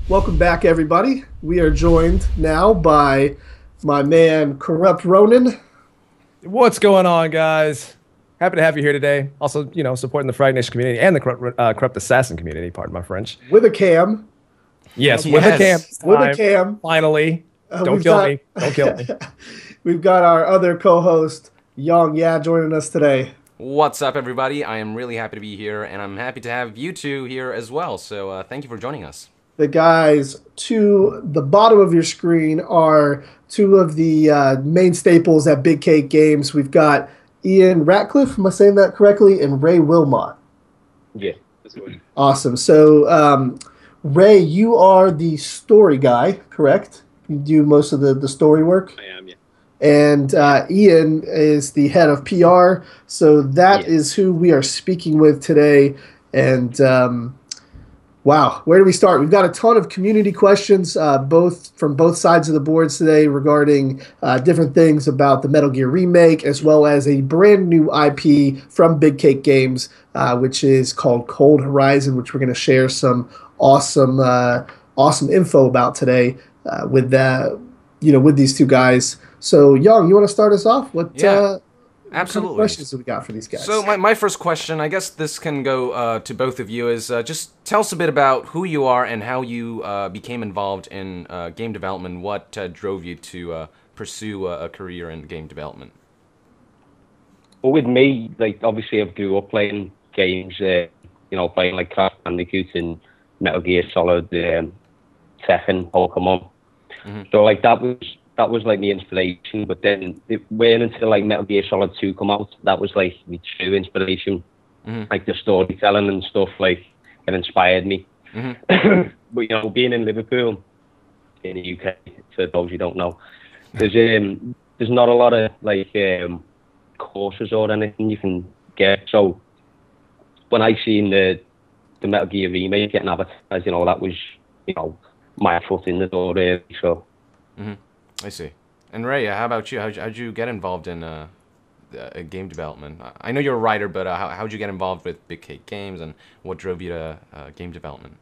Welcome back, everybody. We are joined now by my man, Korrupt Ronin, What's going on, guys? Happy to have you here today. Also, supporting the Fragged Nation community and the Corrupt Assassin community, pardon my French. with a cam. Yes, with a cam Yes. this With a time. cam. Finally. Don't We've kill got me. Don't kill me. we've got our other co-host, Yong Yea, joining us today. What's up, everybody? I am really happy to be here, and I'm happy to have you two here as well. So thank you for joining us. The guys to the bottom of your screen are two of the main staples at Big Cake Games. We've got Ian Ratcliffe, am I saying that correctly, and Ray Wilmot. Yeah, that's good. Awesome. So, Ray, you are the story guy, correct? You do most of the story work? I am, yeah. And Ian is the head of PR. So that Yeah. is who we are speaking with today. And wow, where do we start? We've got a ton of community questions, both from both sides of the boards today regarding different things about the Metal Gear remake, as well as a brand new IP from Big Cake Games, which is called Cold Horizon, which we're going to share some awesome, awesome info about today with with these two guys. So, Young, you want to start us off? What kind Absolutely. of questions do we got for these guys? So my first question, I guess this can go to both of you, is just tell us a bit about who you are and how you became involved in game development. What drove you to pursue a career in game development? Well, with me, like, obviously I grew up playing games, playing like Crash Bandicoot and Metal Gear Solid, Tekken, Pokemon. Mm-hmm. So like that was like the inspiration. But then it went until like Metal Gear Solid 2 come out. That was like the true inspiration. Mm-hmm. Like the storytelling and stuff, like it inspired me. Mm-hmm. But being in Liverpool, in the UK, for those who don't know, there's not a lot of like courses or anything you can get. So when I seen the Metal Gear remake getting advertised, that was my foot in the door really. So I see. And Ray, how about you? How'd you get involved in game development? I know you're a writer, but how'd you get involved with Big Cake Games, and what drove you to game development?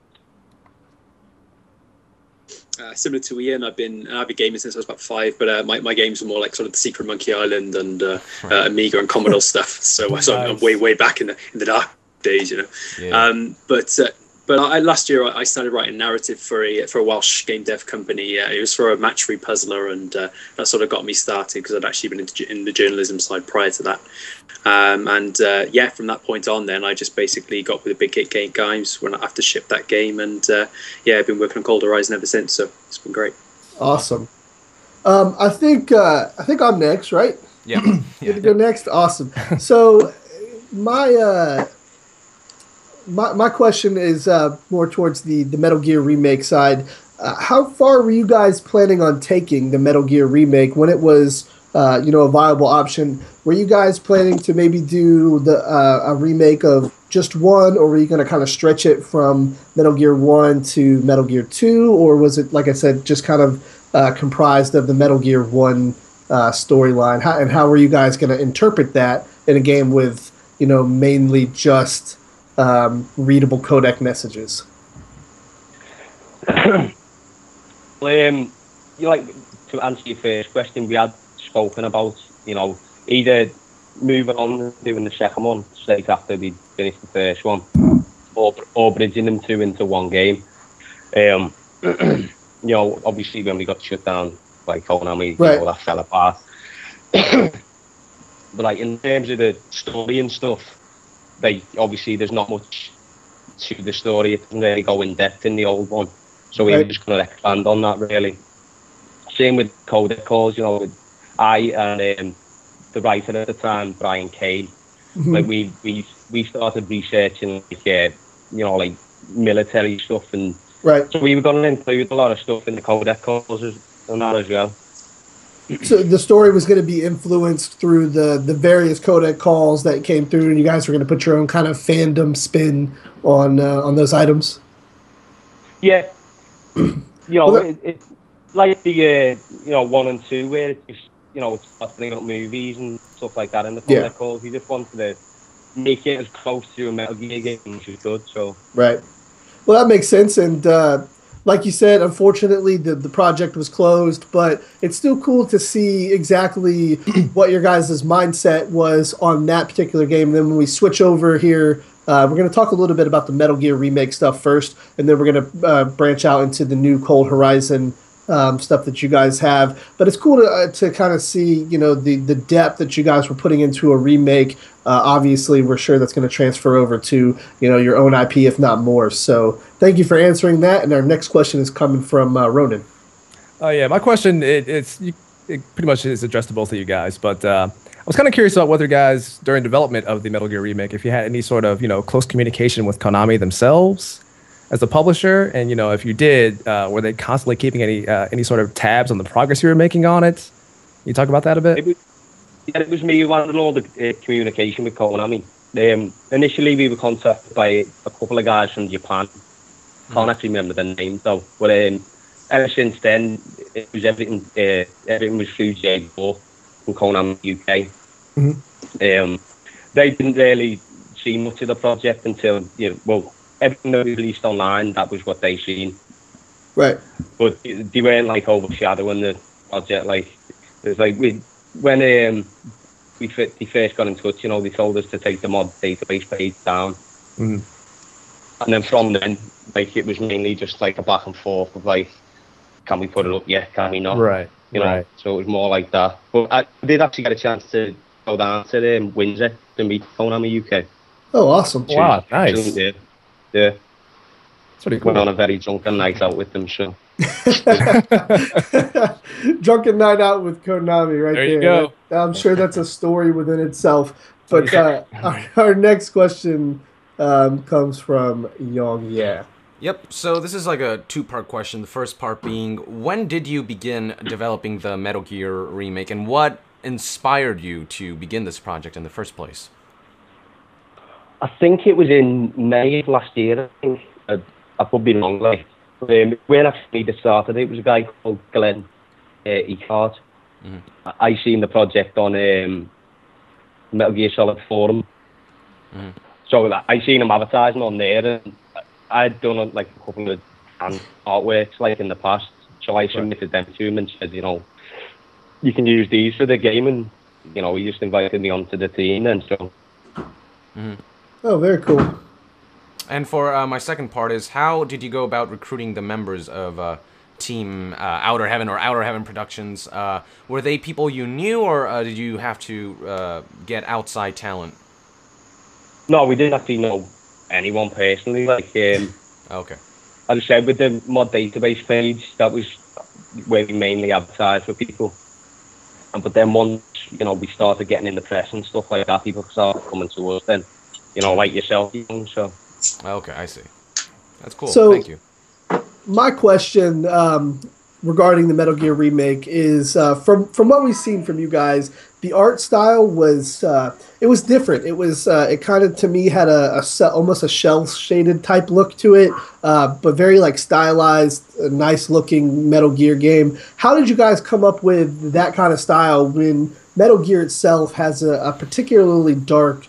Similar to Ian, I've been an avid gamer since I was about 5, but my games are more like sort of the Secret Monkey Island and Amiga and Commodore stuff. So I'm way back in the dark days, Yeah. But last year I started writing narrative for a Welsh game dev company. It was for a match repuzzler, and that sort of got me started because I'd actually been in the journalism side prior to that. From that point on, then I just basically got with the Big Cake Game guys when I have to ship that game, and I've been working on Cold Horizon ever since. So it's been great. Awesome. I think I'm next, right? Yeah. Get to go next. Awesome. So my question is more towards the Metal Gear remake side. How far were you guys planning on taking the Metal Gear remake when it was a viable option? Were you guys planning to maybe do a remake of just one, or were you going to kind of stretch it from Metal Gear 1 to Metal Gear 2, or was it, like I said, just kind of comprised of the Metal Gear 1 storyline? How were you guys going to interpret that in a game with mainly just readable codec messages? To answer your first question, we had spoken about either moving on and doing the second one straight after we finished the first one, or bridging them two into one game. Obviously when we got shut down by Konami, right, that fell apart. But like in terms of the story and stuff, obviously there's not much to the story. It doesn't really go in depth in the old one, so we're just going to expand on that really. Same with codec calls. I and the writer at the time, Brian Kane, like we started researching like military stuff, and so we were going to include a lot of stuff in the codec calls and that as well. So the story was going to be influenced through the various codec calls that came through, and you guys were going to put your own kind of fandom spin on those items. Yeah, it's like the 1 and 2 where it's just it's starting up movies and stuff like that in the codec calls. We just wanted to make it as close to a Metal Gear game as we could. So right. Well, that makes sense. And like you said, unfortunately, the project was closed, but it's still cool to see exactly what your guys' mindset was on that particular game. And then when we switch over here, we're going to talk a little bit about the Metal Gear Remake stuff first, and then we're going to branch out into the new Cold Horizon stuff that you guys have. But it's cool to kind of see, the depth that you guys were putting into a remake. Obviously, we're sure that's going to transfer over to, your own IP, if not more. So thank you for answering that. And our next question is coming from Ronin. Oh yeah, my question it pretty much is addressed to both of you guys, but I was kind of curious about whether guys during development of the Metal Gear remake, if you had any sort of close communication with Konami themselves as a publisher, and if you did, were they constantly keeping any sort of tabs on the progress you were making on it? Can you talk about that a bit? It was me who handled all the communication with Konami. Initially, we were contacted by a couple of guys from Japan. Can't actually remember their names though. But ever since then, it was everything was through J4 from Konami UK. Mm-hmm. They didn't really see much of the project until everything that we released online, that was what they seen. Right. But they weren't like overshadowing the project. Like it was like when they first got in touch, they told us to take the mod database page down. Mm-hmm. And then from then, like it was mainly just like a back and forth of like, can we put it up? Yeah, can we not? Right. Right. So it was more like that. But I did actually get a chance to go down to Windsor to meet Konami UK. Oh, awesome! Wow, nice. Yeah. That's pretty cool. Went on a very drunken night out with them, so. Drunken night out with Konami, right there. There you go. I'm sure that's a story within itself. But our next question comes from Yong Yea. Yep, so this is like a two-part question. The first part being, when did you begin developing the Metal Gear remake, and what inspired you to begin this project in the first place? I think it was in May of last year, I think. I could be wrong, like. When actually they started, it was a guy called Glenn Eckhart. Mm-hmm. I seen the project on Metal Gear Solid Forum. Mm-hmm. So I seen him advertising on there, and I'd done like a couple of artworks like in the past. So I submitted them to him and said, you can use these for the game, and he just invited me onto the team, and so. Mm-hmm. Oh, very cool. And for my second part is, how did you go about recruiting the members of Team Outer Heaven or Outer Heaven Productions? Were they people you knew, or did you have to get outside talent? No, we didn't actually know anyone personally. Like, okay. As I said, with the mod database page, that was where we mainly advertised for people. But then once, we started getting in the press and stuff like that, people started coming to us then, like yourself, so. Okay, I see. That's cool. So, thank you. My question regarding the Metal Gear remake is from what we've seen from you guys, the art style was it was different. It was it kind of to me had almost a shell shaded type look to it, but very like stylized, nice looking Metal Gear game. How did you guys come up with that kind of style when Metal Gear itself has a particularly dark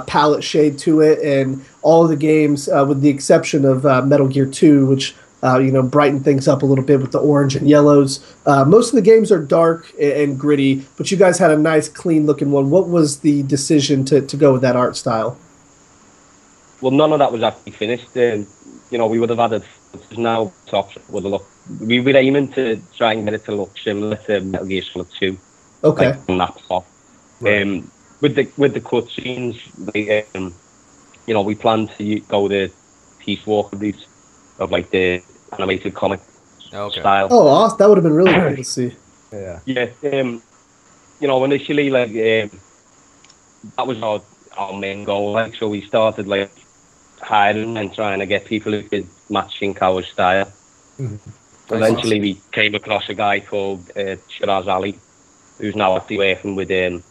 palette shade to it, and all of the games, with the exception of Metal Gear 2, which brighten things up a little bit with the orange and yellows. Most of the games are dark and gritty, but you guys had a nice, clean-looking one. What was the decision to go with that art style? Well, none of that was actually finished. We would have added now tops would have looked. We were aiming to try and get it to look similar to Metal Gear Solid 2. Okay. Like on that top. Right. With the cutscenes, we planned to go the Peace Walker route of like the animated comic style. Oh, awesome. That would have been really cool to see. Yeah. Yeah. Initially, like that was our main goal. Like, so we started like hiring and trying to get people who could match Shinkawa's style. Mm-hmm. Eventually, we came across a guy called Shiraz Ali, who's now actually working with us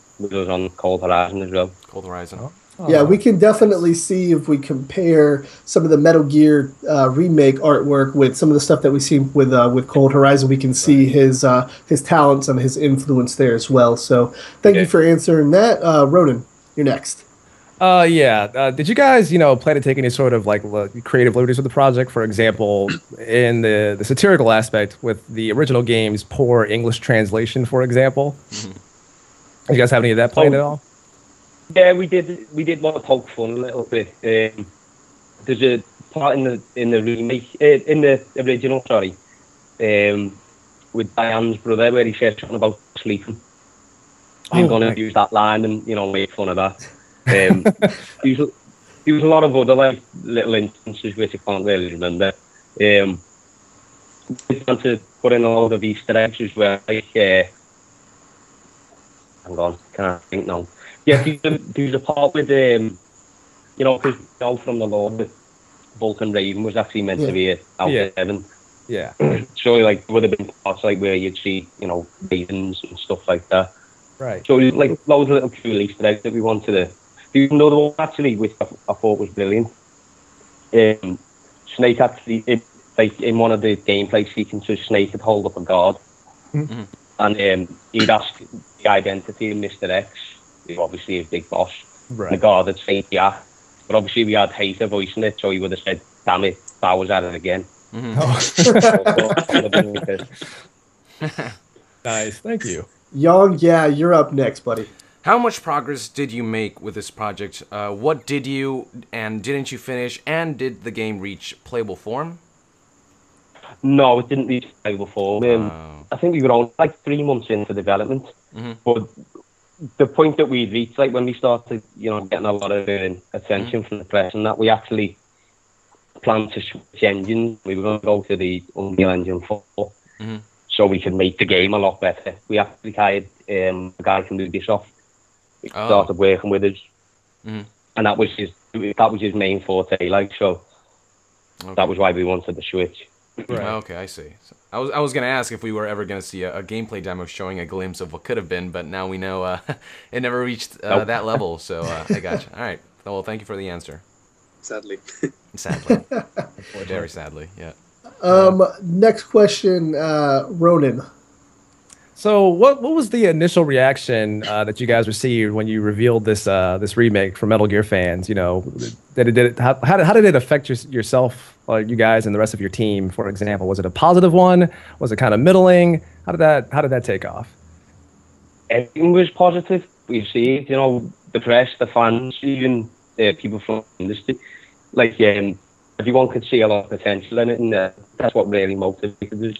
on Cold Horizon as well. Cold Horizon. Oh. Yeah, we can definitely see if we compare some of the Metal Gear remake artwork with some of the stuff that we see with Cold Horizon. We can see his talents and his influence there as well. So thank you for answering that. Ronin, you're next. Yeah. Did you guys, plan to take any sort of like creative liberties with the project? For example, in the satirical aspect with the original game's poor English translation, for example. You guys have any of that planned at Oh, all? yeah, we did want to poke fun a little bit. There's a part in the remake, in the original, sorry, um, with Diane's brother where he said something about sleeping. We were Oh, going to right. use that line and make fun of that. Um, there was, there was a lot of other like little instances which I can't really remember. We want to put in a lot of Easter eggs as well. Like, hang on, can I think now? Yeah, there's a part with because from the Lord that Vulcan Raven was actually meant to Yeah. be out Yeah. in heaven. Yeah. So like would have been parts like where you'd see ravens and stuff like that. Right. So there's like loads of little cool Easter eggs that we wanted to. There's another one actually which I thought was brilliant. Snake actually, like in one of the gameplay sequences, Snake had hold up a guard, Mhm. and he'd ask the identity of Mr. X, who obviously is Big Boss. And the Right. guard had said yeah, but obviously we had Hater voicing it, so he would have said, "Damn it, I was at it again." Oh. So I thought that would have been like Nice. Thank you. Yong, yeah, you're up next, buddy. How much progress did you make with this project? What did you and didn't you finish? And did the game reach playable form? No, it didn't reach playable form. I think we were only like 3 months into development, but the point that we reached, like when we started, getting a lot of attention from the press, and that we actually planned to switch engines. We were going to go to the Unreal Engine 4, so we could make the game a lot better. We actually hired a guy from Ubisoft. He started working with us, and that was his main forte. Like so, that was why we wanted to switch. Right. Okay, I see. So I was gonna ask if we were ever gonna see a gameplay demo showing a glimpse of what could have been, but now we know it never reached Nope. that level. So I gotcha. All right. Well, thank you for the answer. Sadly. Sadly, very sadly, yeah. Next question, Ronan. So, what was the initial reaction that you guys received when you revealed this remake for Metal Gear fans? How did it affect yourself, you guys, and the rest of your team? For example, was it a positive one? Was it kind of middling? How did that take off? Everything was positive. We see, the press, the fans, even people from the industry. Like, everyone could see a lot of potential in it, and that's what really motivated us.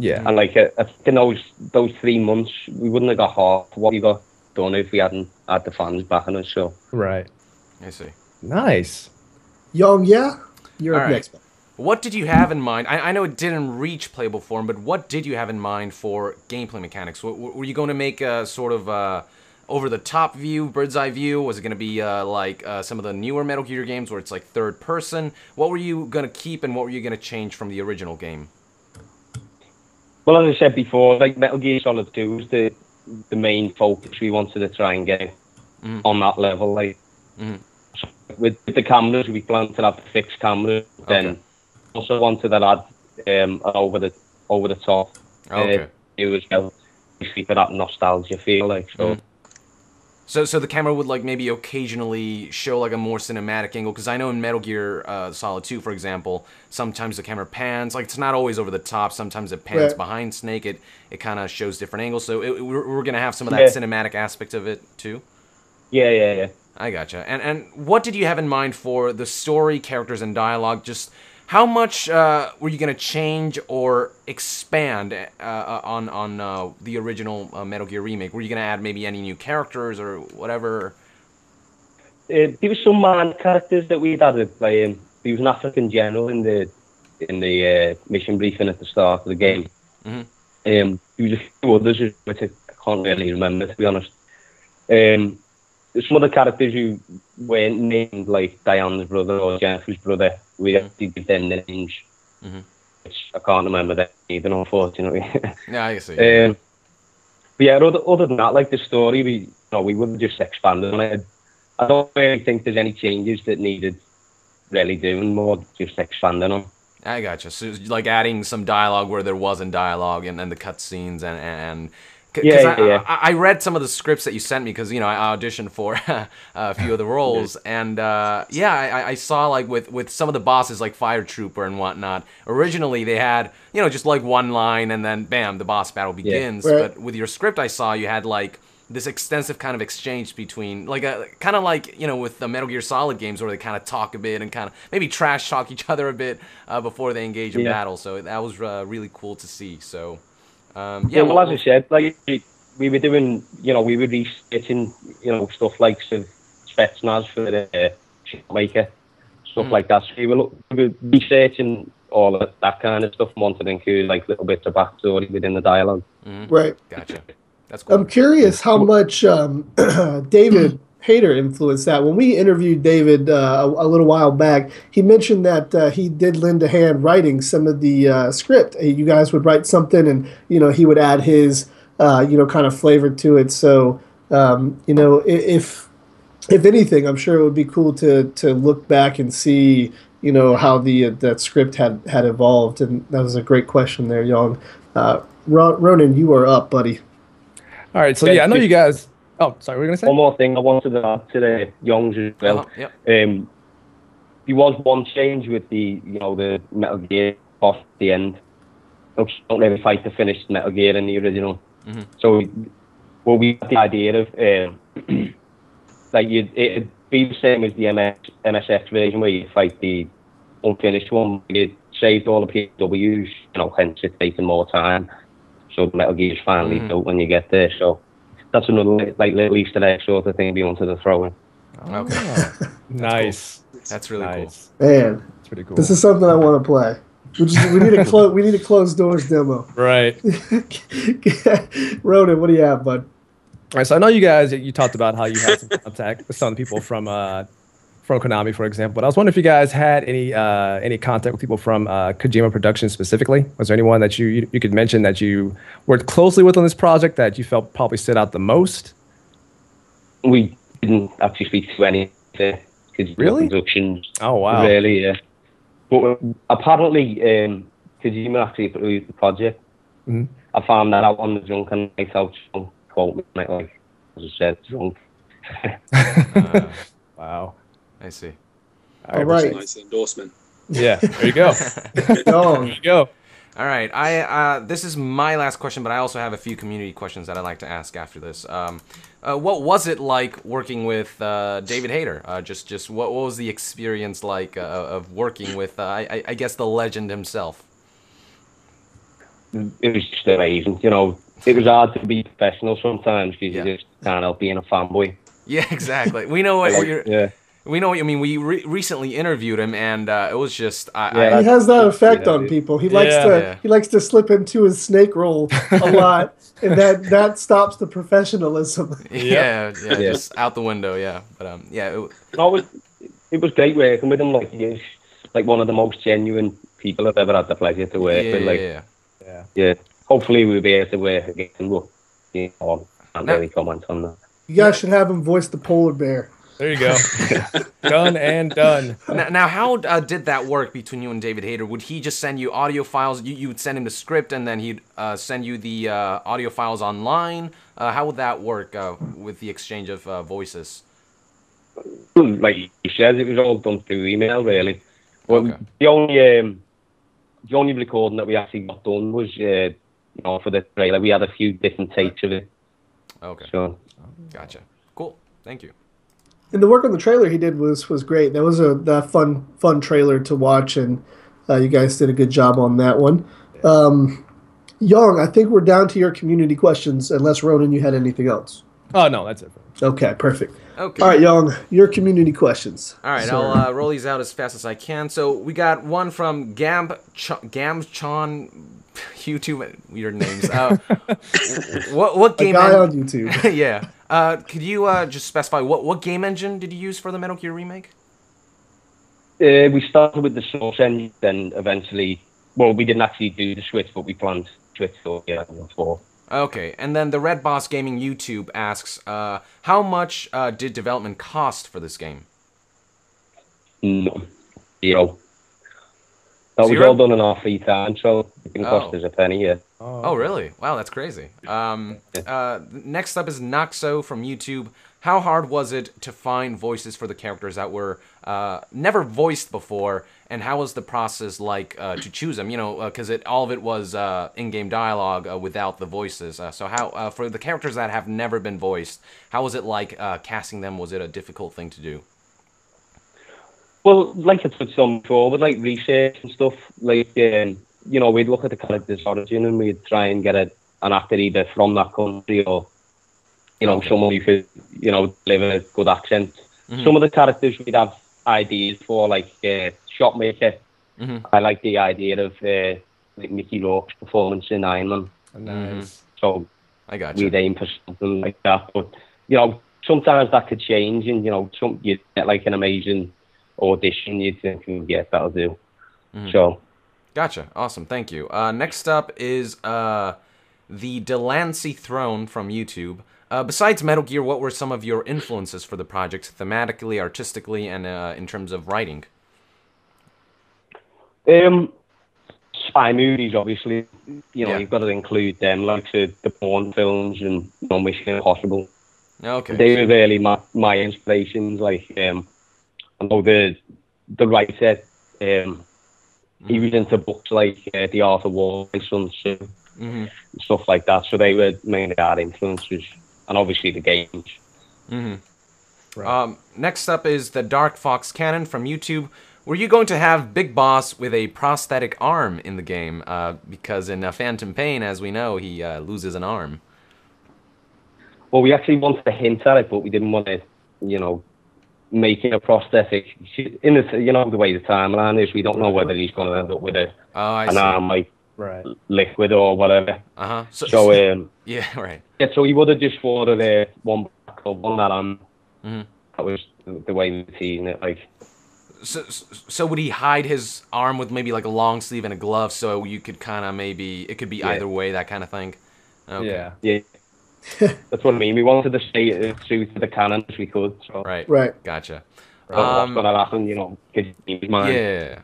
Yeah. And like, I think in those 3 months, we wouldn't have got half what we got done if we hadn't had the fans backing us. So, Right. I see. Nice. Yong, yeah, you're All up right. next. Buddy. What did you have in mind? I know it didn't reach playable form, but what did you have in mind for gameplay mechanics? Were you going to make a sort of over-the-top view, bird's eye view? Was it going to be like some of the newer Metal Gear games where it's like third person? What were you going to keep and what were you going to change from the original game? well, as I said before, like Metal Gear Solid 2 was the main focus we wanted to try and get on that level. Like, with the cameras, we planned to have fixed cameras. Then also wanted to add an over the top view as well, basically for that nostalgia feel. Like so. So the camera would like maybe occasionally show like a more cinematic angle, because I know in Metal Gear Solid 2, for example, sometimes the camera pans, like it's not always over the top. Sometimes it pans behind Snake. It kind of shows different angles. So we're gonna have some of that cinematic aspect of it too. Yeah. I gotcha. And what did you have in mind for the story, characters, and dialogue? Just how much were you going to change or expand on the original Metal Gear remake? Were you going to add maybe any new characters or whatever? There were some man characters that we'd added. Like, there was an African general in the mission briefing at the start of the game. There was a few others which I can't really remember, to be honest. Some other characters who weren't named, like Diane's brother or Jennifer's brother, we actually did their names, which I can't remember that either, unfortunately. Yeah, I see. But yeah, other than that, like the story, we would have just expanded on it. I don't really think there's any changes that needed really doing, more just expanding on. I gotcha. So like adding some dialogue where there wasn't dialogue, and then the cutscenes and Because Yeah. I read some of the scripts that you sent me because, you know, I auditioned for a few of the roles. And, I saw, like, with some of the bosses, like Fire Trooper and whatnot, originally they had, you know, just, like, one line and then, bam, the boss battle begins. Right. But with your script I saw, you had, like, this extensive kind of exchange between, like, kind of like, you know, with the Metal Gear Solid games where they kind of talk a bit and kind of maybe trash talk each other a bit before they engage in battle. So that was really cool to see. So... well, as I said, like we were doing, you know, we were researching, you know, stuff like Spetsnaz for the maker, stuff like that. So we were researching all of that kind of stuff, wanted to include like little bits of backstory within the dialogue. Right. Gotcha. That's cool. I'm curious how much David Hayter influenced that. When we interviewed David a little while back, he mentioned that he did lend a hand writing some of the script. You guys would write something, and you know he would add his kind of flavor to it. So if anything, I'm sure it would be cool to look back and see how that script had evolved. And that was a great question there, Young. Ronan, you are up, buddy. All right, so yeah, I know you guys. Oh, sorry, what were you gonna say? One more thing I wanted to add to the Youngs as well. Yep. There was one change with the Metal Gear boss at the end. You don't really fight the finished Metal Gear in the original. So, we had the idea of it'd be the same as the MSX version where you fight the unfinished one. It saved all the PWs, hence it's taking more time. So the Metal Gear is finally built when you get there. So that's another little Easter egg sort of thing we wanted to throw in. Okay. Nice. That's really cool. Man, that's pretty cool. This is something I want to play. We need a closed doors demo. Right. Ronan, what do you have, bud? All right, so I know you talked about how you had some contact with some people from Konami, for example. But I was wondering if you guys had any contact with people from Kojima Productions specifically. Was there anyone that you could mention that you worked closely with on this project that you felt probably stood out the most? We didn't actually speak to any Kojima Productions. Oh, wow. Really, yeah. But apparently, Kojima actually produced the project. I found that out on the drunk and night out. So quote me, like as I said, drunk. Wow. I see. All right. Nice endorsement. Yeah, there you go. There you go. All right. This is my last question, but I also have a few community questions that I'd like to ask after this. What was it like working with David Hayter? Just what was the experience like of working with, I guess, the legend himself? It was just amazing. It was hard to be professional sometimes because you just can't help being a fanboy. Yeah, exactly. We know what you're... Yeah. We know what you mean. We recently interviewed him, and it was just... he has that effect on people. He likes to slip into his snake roll a lot, and that stops the professionalism. Yeah, just out the window. Yeah, but it was great working with him. Like he's like one of the most genuine people I've ever had the pleasure to work with. Yeah. Hopefully we'll be able to work again. But I can't really comment on that. You guys should have him voice the polar bear. There you go. Done and done. Now how did that work between you and David Hayter? Would he just send you audio files? You would send him the script, and then he'd send you the audio files online? How would that work with the exchange of voices? Like you said, it was all done through email, really. Well, the only recording that we actually got done was, for the trailer. We had a few different takes of it. Okay. So. Gotcha. Cool. Thank you. And the work on the trailer he did was great. That was a fun trailer to watch, and you guys did a good job on that one. Young, I think we're down to your community questions, unless Ronan, you had anything else. Oh no, that's it. Okay, perfect. Okay. All right, Young, your community questions. All right, sir. I'll roll these out as fast as I can. So we got one from Gamchan, YouTube, weird names. What game? A guy on YouTube. Yeah. Could you just specify what game engine did you use for the Metal Gear remake? We started with the Source engine, then eventually, we didn't actually do the Switch, but we planned to switch to before. Okay, and then the Red Boss Gaming YouTube asks, how much did development cost for this game? No, That was Zero? all done in our free time, so it didn't cost Oh. us a penny. Yeah. Oh, really? Wow, that's crazy. Next up is Noxo from YouTube. How hard was it to find voices for the characters that were never voiced before, and how was the process like to choose them? You know, because all of it was in-game dialogue without the voices. So how for the characters that have never been voiced, how was it like casting them? Was it a difficult thing to do? Well, like I touched on before, with like research and stuff, like we'd look at the character's origin and we'd try and get an actor either from that country or someone who could deliver a good accent. Mm-hmm. Some of the characters we'd have ideas for, like Shopmaker. Mm-hmm. I like the idea of like Mickey Rourke's performance in Iron Man. Nice. So I got we'd aim for something like that. But sometimes that could change, and you get like an amazing audition, you'd think, yeah, that'll do. Mm-hmm. So, gotcha. Awesome. Thank you. Next up is the Delancey Throne from YouTube. Besides Metal Gear, what were some of your influences for the project, thematically, artistically, and in terms of writing? Spy movies, obviously. You've got to include them, like the Bourne films and Mission Impossible. Okay. They were really my inspirations. Like, I know the writer, he was into books like The Art of War, Sun Tzu, and stuff like that. So they were mainly our influences, and obviously the games. Right. Next up is the Dark Fox Cannon from YouTube. Were you going to have Big Boss with a prosthetic arm in the game? Because in Phantom Pain, as we know, he loses an arm. Well, we actually wanted to hint at it, but we didn't want to, make it a prosthetic. In the way the timeline is, we don't know whether he's going to end up with an arm like liquid or whatever. So yeah, right. Yeah, so he would have just ordered one back or one that arm. That was the way we were seeing it, like. So would he hide his arm with maybe like a long sleeve and a glove, so you could kind of it could be either way, that kind of thing? Okay. Yeah. That's what I mean. We wanted to stay true to the canon as we could. So. Right. Gotcha. What's going to happen, could be mine. Yeah,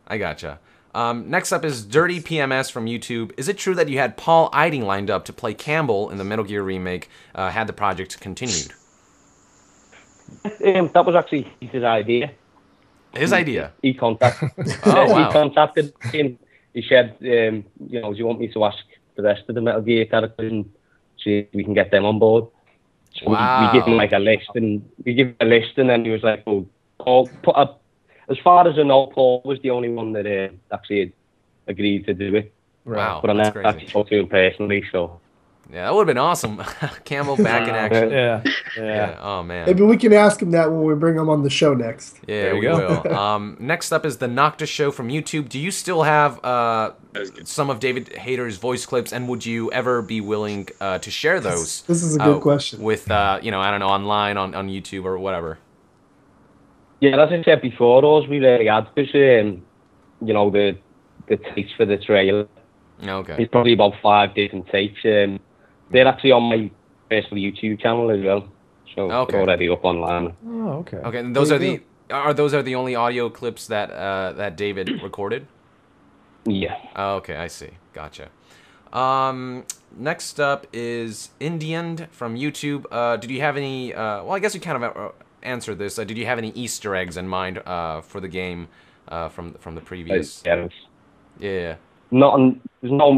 I gotcha. Next up is Dirty PMS from YouTube. Is it true that you had Paul Eiding lined up to play Campbell in the Metal Gear remake had the project continued? That was actually his idea. His idea? He contacted wow. He contacted him. He said, do you want me to ask the rest of the Metal Gear characters and see if we can get them on board? So we give him like a list, and then he was like, "Oh, Paul." As far as I know, Paul was the only one that actually agreed to do it. Wow, but I never actually talked to him personally, so. Yeah, that would have been awesome. Campbell back in action. Yeah. Oh man. Maybe we can ask him that when we bring him on the show next. Yeah, we will. Next up is the Nocta Show from YouTube. Do you still have some of David Hayter's voice clips, and would you ever be willing to share those? This is a good question. With I don't know, online on YouTube or whatever. Yeah, as I said before, those we really had because the tapes for the trailer. Okay. It's probably about 5 different tapes. They're actually on my personal YouTube channel as well, so they're already up online. Oh, okay. Okay, and those are the only audio clips that that David recorded? Yeah. Oh, okay, I see. Gotcha. Next up is Indian from YouTube. Did you have any? Well, I guess you kind of answered this. Did you have any Easter eggs in mind for the game from the previous? Yeah. There's no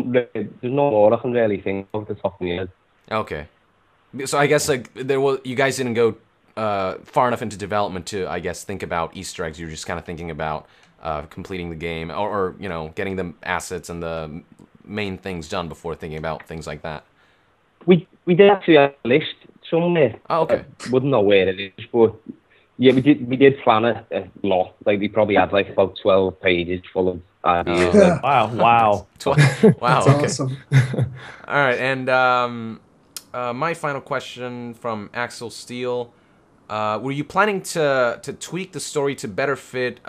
more I can really think of the top of my head. Okay, so I guess like you guys didn't go far enough into development to, I guess, think about Easter eggs. You were just kind of thinking about completing the game or getting the assets and the main things done before thinking about things like that. We did actually have a list somewhere. Oh, okay. I wouldn't know where it is, but yeah, we did plan a lot. Like we probably had like about 12 pages full of ideas. Wow. Wow. That's okay. awesome. All right, and my final question from Axel Steele: were you planning to tweak the story to better fit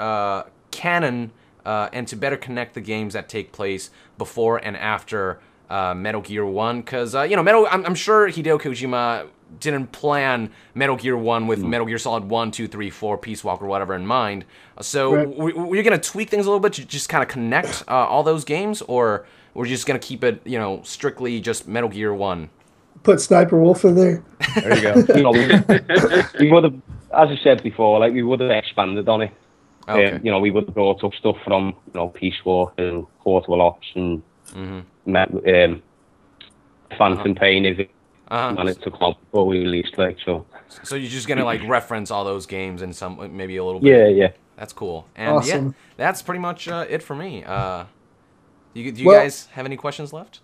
canon and to better connect the games that take place before and after Metal Gear 1? Because, I'm sure Hideo Kojima didn't plan Metal Gear 1 with Metal Gear Solid 1, 2, 3, 4, Peace Walk, or whatever in mind. So we're going to tweak things a little bit to just kind of connect all those games, or we're just going to keep it, strictly just Metal Gear 1? Put Sniper Wolf in there. There you go. We would have, as I said before, we would have expanded on it. Okay. We would have brought up stuff from, Peace Walk and Portable Ops and Phantom Pain if it managed to come before we released So you're just gonna reference all those games in some maybe a little bit. Yeah. That's cool. And awesome. That's pretty much it for me. Do you guys have any questions left?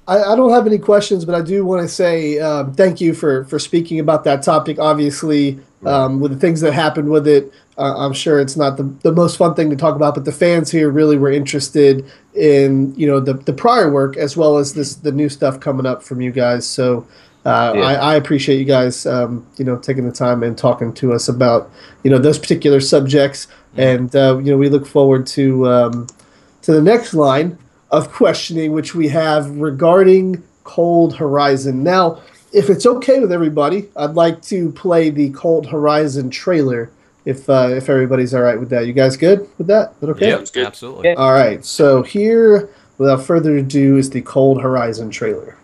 I don't have any questions, but I do want to say thank you for speaking about that topic. Obviously, with the things that happened with it, I'm sure it's not the most fun thing to talk about, but the fans here really were interested in the prior work as well as the new stuff coming up from you guys. So I appreciate you guys taking the time and talking to us about those particular subjects, and we look forward to the next line of questioning, which we have regarding Cold Horizon. Now, if it's okay with everybody, I'd like to play the Cold Horizon trailer, if everybody's all right with that. You guys good with that? Is that okay? Yep, good. Absolutely. All right, so here, without further ado, is the Cold Horizon trailer.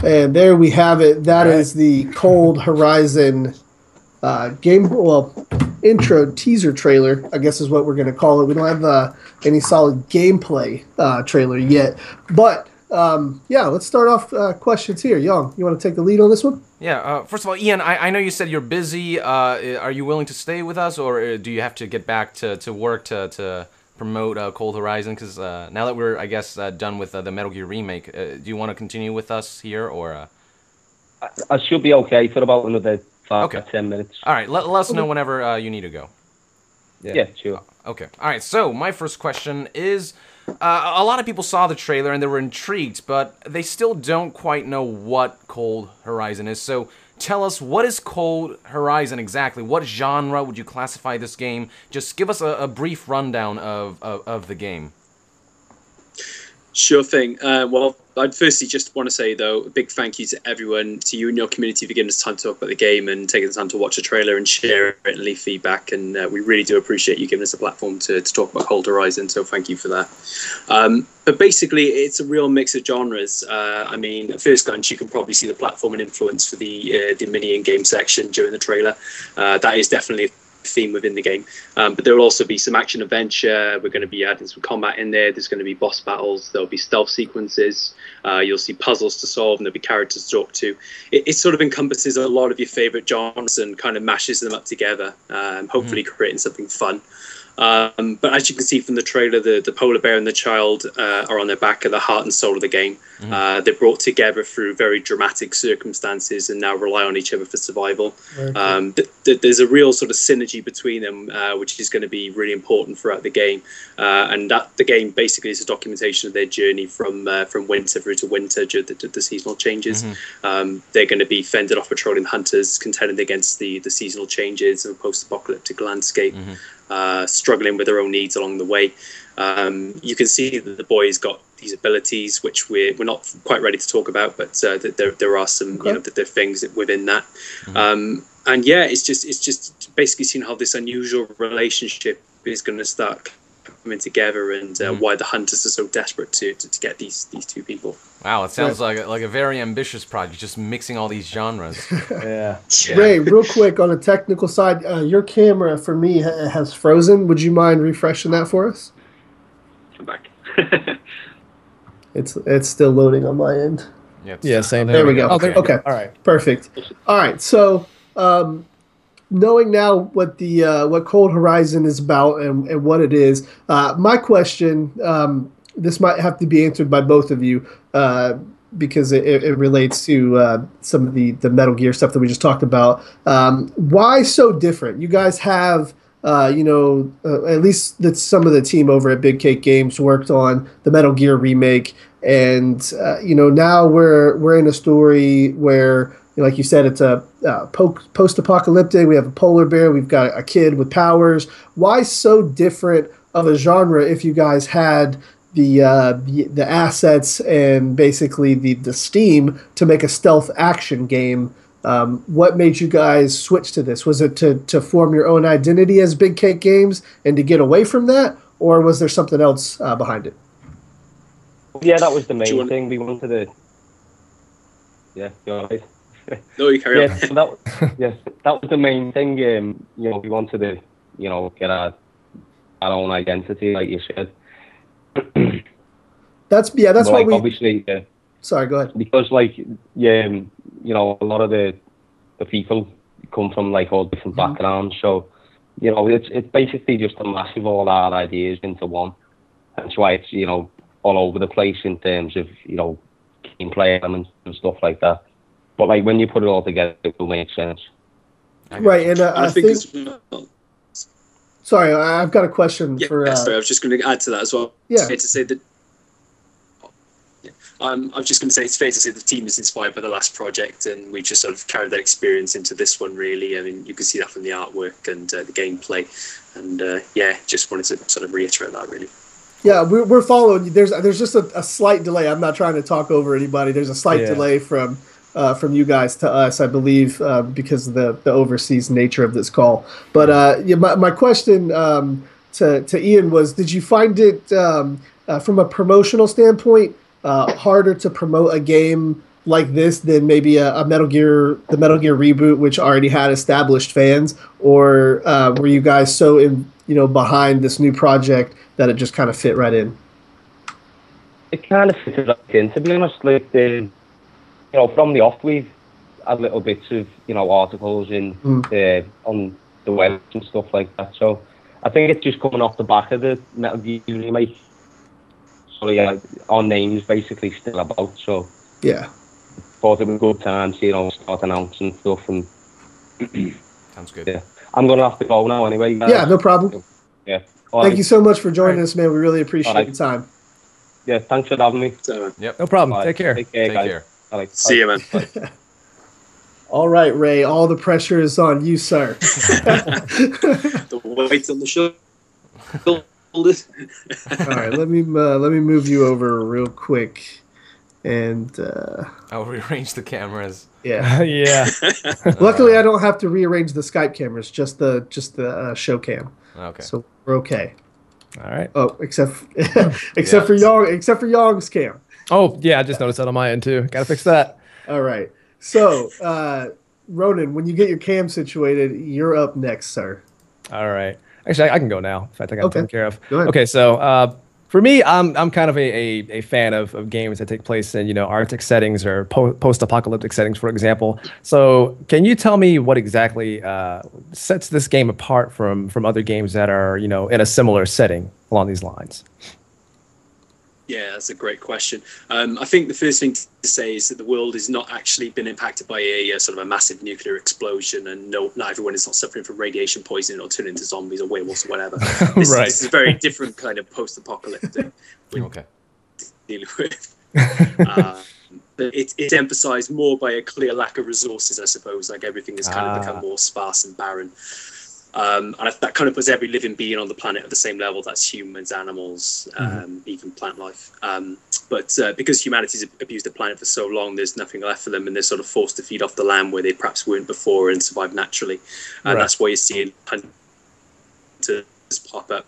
And there we have it. That is the Cold Horizon intro teaser trailer, I guess is what we're going to call it. We don't have any solid gameplay trailer yet. But, let's start off questions here. Young, you want to take the lead on this one? Yeah, first of all, Ian, I know you said you're busy. Are you willing to stay with us, or do you have to get back to work to promote Cold Horizon? Because now that we're, I guess, done with the Metal Gear remake, do you want to continue with us here, or? I should be okay for about another 5 to 10 minutes. All right, let us know whenever you need to go. Yeah, sure. Okay. All right, so my first question is, a lot of people saw the trailer and they were intrigued, but they still don't quite know what Cold Horizon is. So tell us, what is Cold Horizon exactly? What genre would you classify this game? Just give us a brief rundown of the game. Sure thing. Well, I'd firstly just want to say, though, a big thank you to everyone, to you and your community for giving us time to talk about the game and taking the time to watch the trailer and share it and leave feedback. And we really do appreciate you giving us a platform to talk about Cold Horizon, so thank you for that. But basically, it's a real mix of genres. I mean, at first glance, you can probably see the platform and influence for the mini in-game section during the trailer. That is definitely theme within the game, but there will also be some action adventure. We're going to be adding some combat in there. There's going to be boss battles, there'll be stealth sequences, you'll see puzzles to solve, and there'll be characters to talk to. It sort of encompasses a lot of your favorite genres and kind of mashes them up together, hopefully creating something fun. But as you can see from the trailer, the polar bear and the child are on their back, are the heart and soul of the game. They're brought together through very dramatic circumstances and now rely on each other for survival. There's a real sort of synergy between them, which is going to be really important throughout the game. And that the game basically is a documentation of their journey from winter through to winter due to the seasonal changes. They're going to be fended off patrolling hunters, contending against the seasonal changes of a post-apocalyptic landscape. Struggling with their own needs along the way. You can see that the boy's got these abilities, which we're not quite ready to talk about, but there are some there are things within that. And yeah, it's just basically seeing how this unusual relationship is going to start coming together, and why the hunters are so desperate to get these two people. Wow, it sounds like a very ambitious project, just mixing all these genres. Yeah. Ray, real quick on a technical side, your camera for me has frozen. Would you mind refreshing that for us? I'm back. It's still loading on my end. Yeah, same. There we go. Oh, there. Okay. All right. Perfect. All right. So, knowing now what the what Cold Horizon is about and what it is, my question, this might have to be answered by both of you because it relates to some of the Metal Gear stuff that we just talked about. Why so different? You guys have. At least that some of the team over at Big Cake Games worked on the Metal Gear remake, and now we're in a story where, like you said, it's a post-apocalyptic. We have a polar bear. We've got a kid with powers. Why so different of a genre if you guys had the assets and basically the steam to make a stealth action game? What made you guys switch to this? Was it to form your own identity as Big Cake Games and to get away from that, or was there something else behind it? Yeah, that was the main thing. We wanted to. Yeah, you're right. No, you carry on. So that was the main thing. We wanted to, get our own identity, like you said. That's what we obviously. Sorry, go ahead. Because a lot of the people come from all different backgrounds, so it's basically just a massive all our ideas into one. That's why it's all over the place in terms of gameplay elements and stuff like that. But when you put it all together, it will make sense. Right, and I think. Sorry, I've got a question for. Sorry, I was just going to add to that as well. Yeah. It's fair to say that. I'm just going to say it's fair to say the team is inspired by the last project, and we just sort of carried that experience into this one. Really, I mean, you can see that from the artwork and the gameplay, and just wanted to sort of reiterate that. Really. Yeah, we're following. There's just a slight delay. I'm not trying to talk over anybody. There's a slight delay from you guys to us, I believe, because of the overseas nature of this call. But my question to Ian was: did you find it from a promotional standpoint harder to promote a game like this than maybe the Metal Gear reboot, which already had established fans, or were you guys so behind this new project that it just kind of fit right in? It kind of fitted right in, to be honest. From the off, we've had little bits of articles in on the web and stuff like that. So I think it's just coming off the back of the Metal Gear remake. So yeah, our name's basically still about. So yeah, thought it was a good time to start announcing stuff. And sounds good. Yeah, I'm gonna have to go now anyway. Yeah, no problem. Yeah. Thank you so much for joining us, man. We really appreciate your time. Yeah, thanks for having me. Yep. No problem. Take care. Take care. Bye. See you, man. All right, Ray. All the pressure is on you, sir. The weight's on the shoulder. All right, let me move you over real quick, and I'll rearrange the cameras. Yeah. Yeah. Luckily, I don't have to rearrange the Skype cameras, just the show cam. Okay. So we're okay. All right. Oh, except for Yong's cam. Oh yeah, I just noticed that on my end too. Got to fix that. All right. So, Ronin, when you get your cam situated, you're up next, sir. All right. Actually, I can go now. In fact, I got it taken care of. Go ahead. Okay, so for me, I'm kind of a fan of games that take place in Arctic settings or post-apocalyptic settings, for example. So can you tell me what exactly sets this game apart from other games that are in a similar setting along these lines? Yeah, that's a great question. I think the first thing to say is that the world has not actually been impacted by a sort of a massive nuclear explosion, and not everyone is not suffering from radiation poisoning or turning into zombies or werewolves or whatever. This is a very different kind of post-apocalyptic we're dealing with. But it's emphasised more by a clear lack of resources, I suppose. Like everything has kind of become more sparse and barren. And that kind of puts every living being on the planet at the same level. That's humans, animals, even plant life. But because humanity's abused the planet for so long, there's nothing left for them, and they're sort of forced to feed off the land where they perhaps weren't before and survive naturally. And that's why you're seeing hunters pop up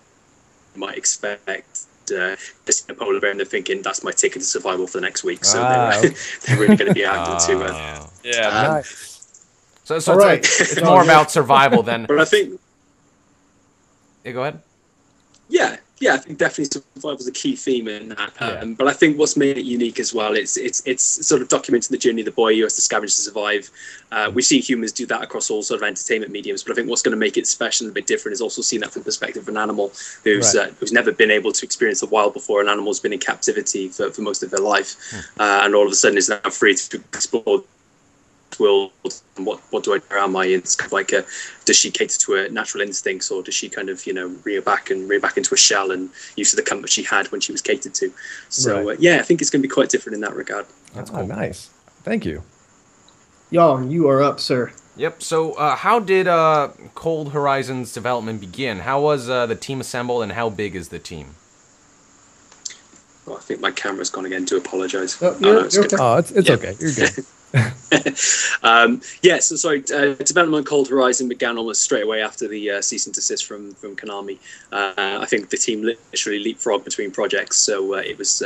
might expect. Just in a polar bear, and they're thinking that's my ticket to survival for the next week. So they're really going to be acting to. Nice. So right. it's more about survival than. But I think. Yeah, go ahead. Yeah, I think definitely survival is a key theme in that. But I think what's made it unique as well, it's sort of documenting the journey of the boy who has to scavenge to survive. We've seen humans do that across all sort of entertainment mediums, but I think what's going to make it special and a bit different is also seeing that from the perspective of an animal who's never been able to experience the wild before. An animal's been in captivity for most of their life, and all of a sudden is now free to explore world, and what do I do, am I? It's kind of like does she cater to her natural instincts, or does she kind of rear back into a shell and use the comfort she had when she was catered to? So I think it's going to be quite different in that regard. That's cool. Nice. Thank you. Yong, you are up, sir. Yep. So how did Cold Horizons development begin? How was the team assembled, and how big is the team? Well, I think my camera's gone again. Do apologise. It's okay. You're good. Development of Cold Horizon began almost straight away after the cease and desist from Konami. I think the team literally leapfrogged between projects, so it was.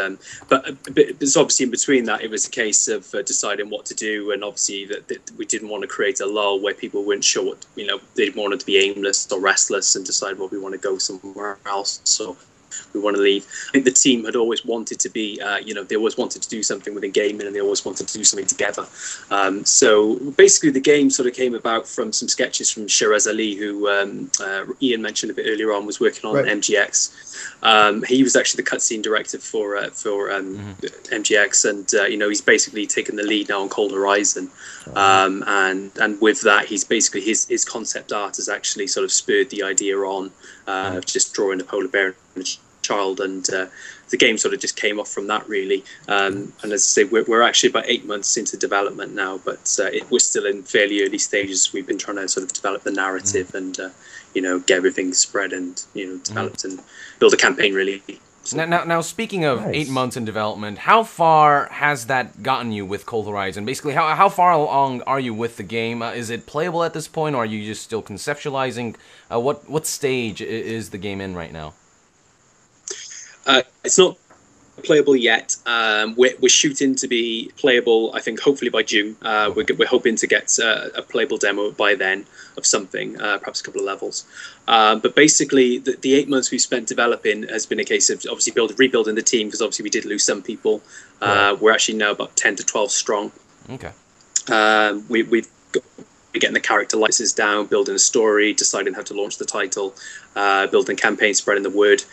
But it's obviously in between that, it was a case of deciding what to do, and obviously that we didn't want to create a lull where people weren't sure what they wanted to be aimless or restless and decide, well, we want to go somewhere else. So we want to leave. I think the team had always wanted to be, they always wanted to do something within gaming, and they always wanted to do something together. So basically the game sort of came about from some sketches from Shiraz Ali, who Ian mentioned a bit earlier on, was working on MGX. He was actually the cutscene director for MGX, and he's basically taken the lead now on Cold Horizon. And with that, he's basically his concept art has actually sort of spurred the idea on of just drawing a polar bear and a child, and the game sort of just came off from that, really. And as I say, we're actually about 8 months into development now, but we're still in fairly early stages. We've been trying to sort of develop the narrative and get everything spread and developed and build a campaign, really. Now, speaking of 8 months in development, how far has that gotten you with Cold Horizon? Basically, how far along are you with the game? Is it playable at this point, or are you just still conceptualizing? What stage is the game in right now? It's not playable yet. We're shooting to be playable, I think, hopefully by June. We're hoping to get a playable demo by then of something, perhaps a couple of levels. But basically, the 8 months we've spent developing has been a case of obviously rebuilding the team, because obviously we did lose some people. We're actually now about 10 to 12 strong. Okay. We're getting the character licenses down, building a story, deciding how to launch the title, building campaigns, spreading the word.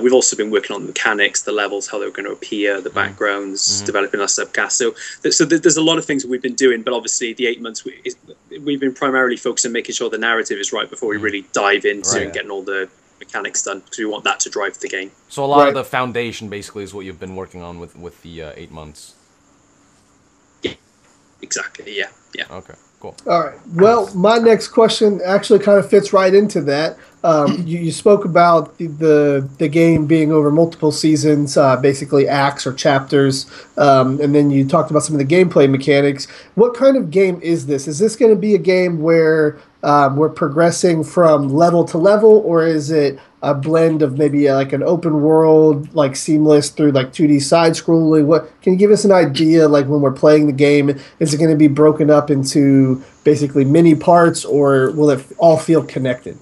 We've also been working on the mechanics, the levels, how they're going to appear, the backgrounds, developing our subcast. So there's a lot of things that we've been doing, but obviously the 8 months we've been primarily focused on making sure the narrative is right before we really dive into and getting all the mechanics done, because we want that to drive the game. So a lot of the foundation basically is what you've been working on with the 8 months. Yeah, exactly. Yeah. Okay. Cool. All right. Well, my next question actually kind of fits right into that. You spoke about the game being over multiple seasons, basically acts or chapters, and then you talked about some of the gameplay mechanics. What kind of game is this? Is this going to be a game where we're progressing from level to level, or is it a blend of maybe like an open world, like seamless through like 2D side scrolling? What can you give us an idea, like when we're playing the game? Is it going to be broken up into basically mini parts, or will it all feel connected?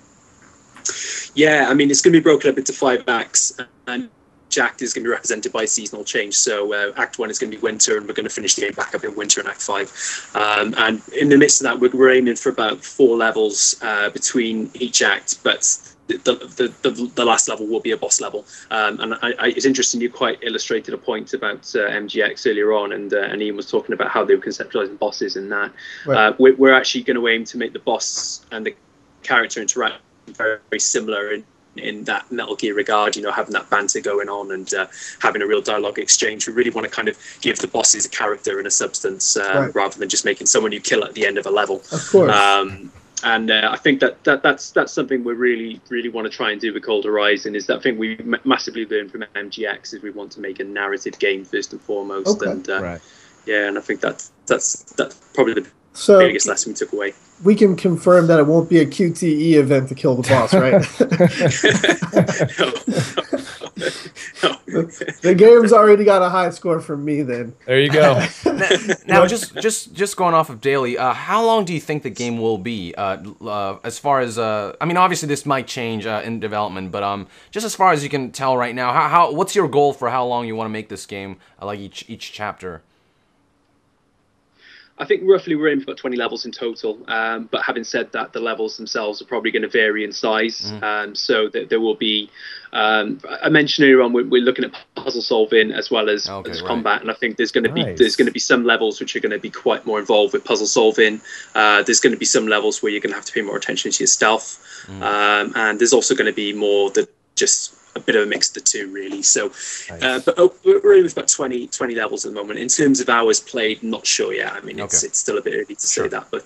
Yeah, I mean, it's going to be broken up into 5 acts, and each act is going to be represented by seasonal change. So Act 1 is going to be winter, and we're going to finish the game back up in winter in Act 5. And in the midst of that, we're aiming for about 4 levels between each act, but the last level will be a boss level. And it's interesting, you quite illustrated a point about MGX earlier on, and Ian was talking about how they were conceptualizing bosses in that. Right. We're actually going to aim to make the boss and the character interact very, very similar in that Metal Gear regard, having that banter going on and having a real dialogue exchange. We really want to kind of give the bosses a character and a substance, rather than just making someone you kill at the end of a level. Of course. And I think that's something we really want to try and do with Cold Horizon. Is that thing we massively learned from MGX is we want to make a narrative game first and foremost. Okay. And and I think that's probably the So biggest lesson we took away. we can confirm that it won't be a QTE event to kill the boss, right? The game's already got a high score from me then. There you go. Now, just going off of daily, how long do you think the game will be? As far as I mean, obviously this might change in development, but just as far as you can tell right now, how what's your goal for how long you want to make this game? Like each chapter. I think roughly we're aiming for about 20 levels in total. But having said that, the levels themselves are probably going to vary in size. So there will be, I mentioned earlier on, we're looking at puzzle solving as well as combat. And I think there's going to be some levels which are going to be quite more involved with puzzle solving. There's going to be some levels where you're going to have to pay more attention to your stealth. And there's also going to be more that just a bit of a mix of the two, really. So, but we're in with about 20 levels at the moment. In terms of hours played, not sure yet. I mean, it's still a bit early to say that, but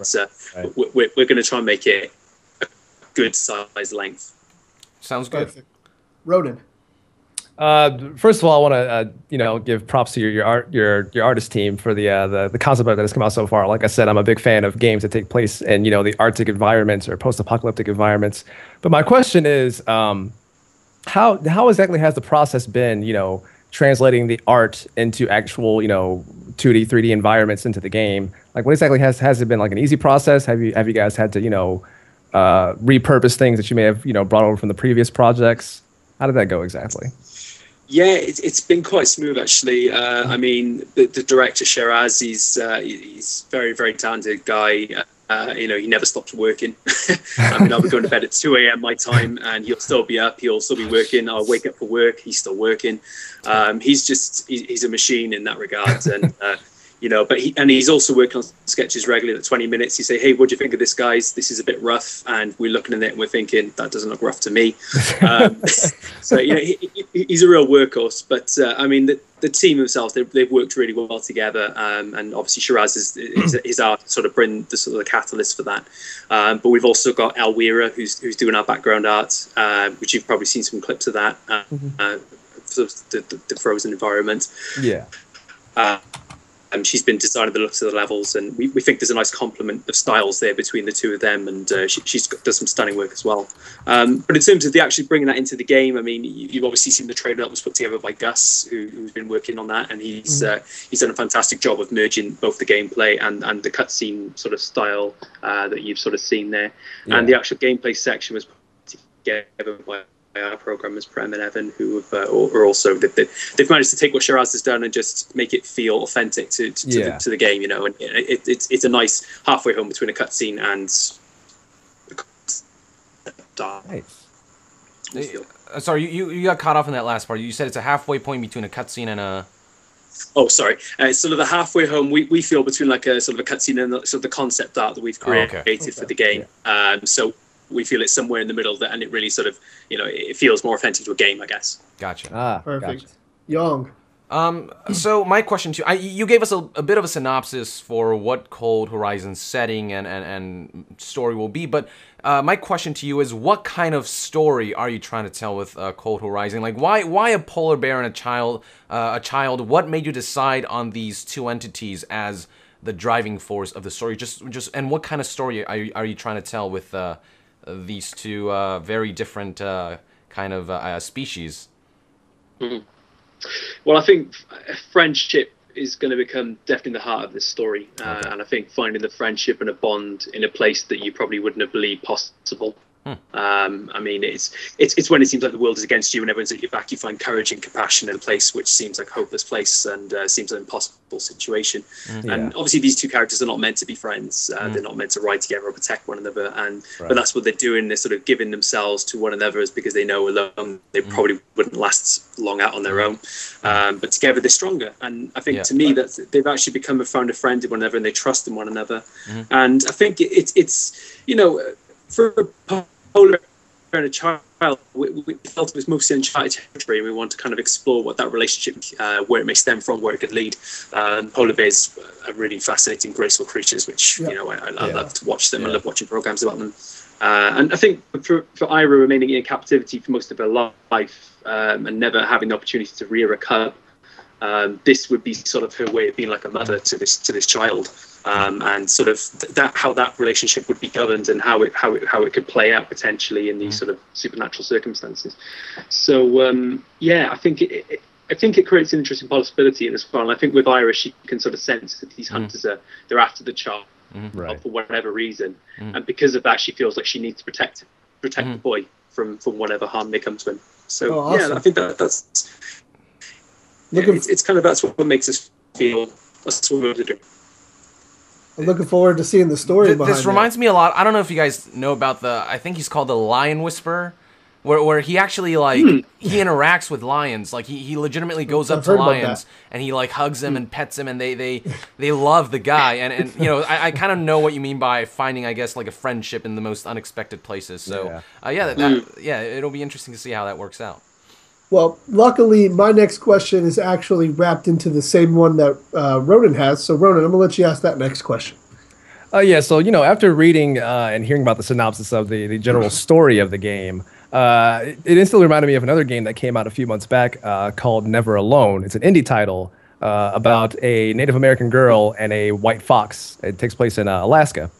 we're going to try and make it a good size length. Sounds good. Perfect. Ronin. First of all, I want to give props to your artist team for the concept art that has come out so far. Like I said, I'm a big fan of games that take place in the Arctic environments or post-apocalyptic environments. But my question is, how exactly has the process been, translating the art into actual, 2D, 3D environments into the game? Like, what exactly has it been like an easy process? Have you guys had to, repurpose things that you may have, brought over from the previous projects? How did that go exactly? Yeah, it's been quite smooth, actually. I mean, the director, Shiraz, he's very, very talented guy. He never stops working. I mean, I'll be going to bed at 2 a.m. my time, and he'll still be up. He'll still be working. I'll wake up for work. He's still working. He's a machine in that regard. And but he's also working on sketches regularly at 20 minutes. You say, hey, what do you think of this, guys? This is a bit rough. And we're looking at it and we're thinking, that doesn't look rough to me. So, he's a real workhorse. But I mean, the team themselves, they've worked really well together. And obviously Shiraz his art sort of bring the sort of the catalyst for that. But we've also got Alwira, who's doing our background art, which you've probably seen some clips of that, sort of the frozen environment. Yeah. She's been designing the looks of the levels, and we think there's a nice complement of styles there between the two of them, and she's does some stunning work as well. But in terms of actually bringing that into the game, I mean, you've obviously seen the trailer that was put together by Gus, who's been working on that, and he's done a fantastic job of merging both the gameplay and the cutscene sort of style that you've sort of seen there. Yeah. And the actual gameplay section was put together by our programmers, Prem and Evan, who are also they've managed to take what Shiraz has done and just make it feel authentic to the game, and it's a nice halfway home between a cutscene and nice. Sorry, you got caught off in that last part. You said it's a halfway point between a cutscene and a. Oh, sorry. It's sort of the halfway home we feel between like a sort of a cutscene and sort of the concept art that we've created for the game. Yeah. So we feel it's somewhere in the middle and it really sort of, it feels more authentic to a game, I guess. Gotcha. Perfect. Gotcha. Yong. So my question to you, you gave us a bit of a synopsis for what Cold Horizon's setting and story will be, but my question to you is, what kind of story are you trying to tell with Cold Horizon? Like, why a polar bear and a child? What made you decide on these two entities as the driving force of the story? And what kind of story are you trying to tell with these two very different kind of species? Mm-hmm. Well, I think friendship is going to become definitely the heart of this story. And I think finding the friendship and a bond in a place that you probably wouldn't have believed possible. I mean, it's when it seems like the world is against you and everyone's at your back, you find courage and compassion in a place which seems like a hopeless place and seems an impossible situation. And obviously these two characters are not meant to be friends. They're not meant to ride together or protect one another. But that's what they're doing. They're sort of giving themselves to one another is because they know alone they probably wouldn't last long out on their own. But together they're stronger. And I think to me that they've actually found a friend in one another and they trust in one another. And I think it's for a polar bear and a child, we felt it was mostly uncharted territory, and we want to kind of explore what that relationship, where it may stem from, where it could lead. Polar bears are really fascinating, graceful creatures, which I love to watch them. I love watching programs about them. And I think for Ira remaining in captivity for most of her life and never having the opportunity to rear a cub, this would be sort of her way of being like a mother to this child. and sort of how that relationship would be governed and how it could play out potentially in these sort of supernatural circumstances. So I think it creates an interesting possibility in as well. And I think with Iris, you can sort of sense that these hunters they're after the child for whatever reason, and because of that, she feels like she needs to protect the boy from whatever harm may come to him. So awesome. I think that's it's kind of that's what makes us feel that's what we're doing. I'm looking forward to seeing the story behind this reminds me a lot. I don't know if you guys know about I think he's called the Lion Whisperer, where he actually he interacts with lions. Like he legitimately goes up to lions and he like hugs them and pets them, and they love the guy. And I kind of know what you mean by finding, I guess, like a friendship in the most unexpected places. So it'll be interesting to see how that works out. Well, luckily, my next question is actually wrapped into the same one that Ronan has. So, Ronan, I'm going to let you ask that next question. So, after reading and hearing about the synopsis of the general story of the game, it instantly reminded me of another game that came out a few months back called Never Alone. It's an indie title about a Native American girl and a white fox. It takes place in Alaska.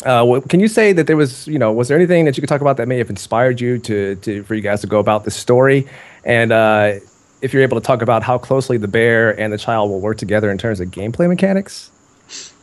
Can you say that there was there anything that you could talk about that may have inspired you for you guys to go about this story? And if you're able to talk about how closely the bear and the child will work together in terms of gameplay mechanics?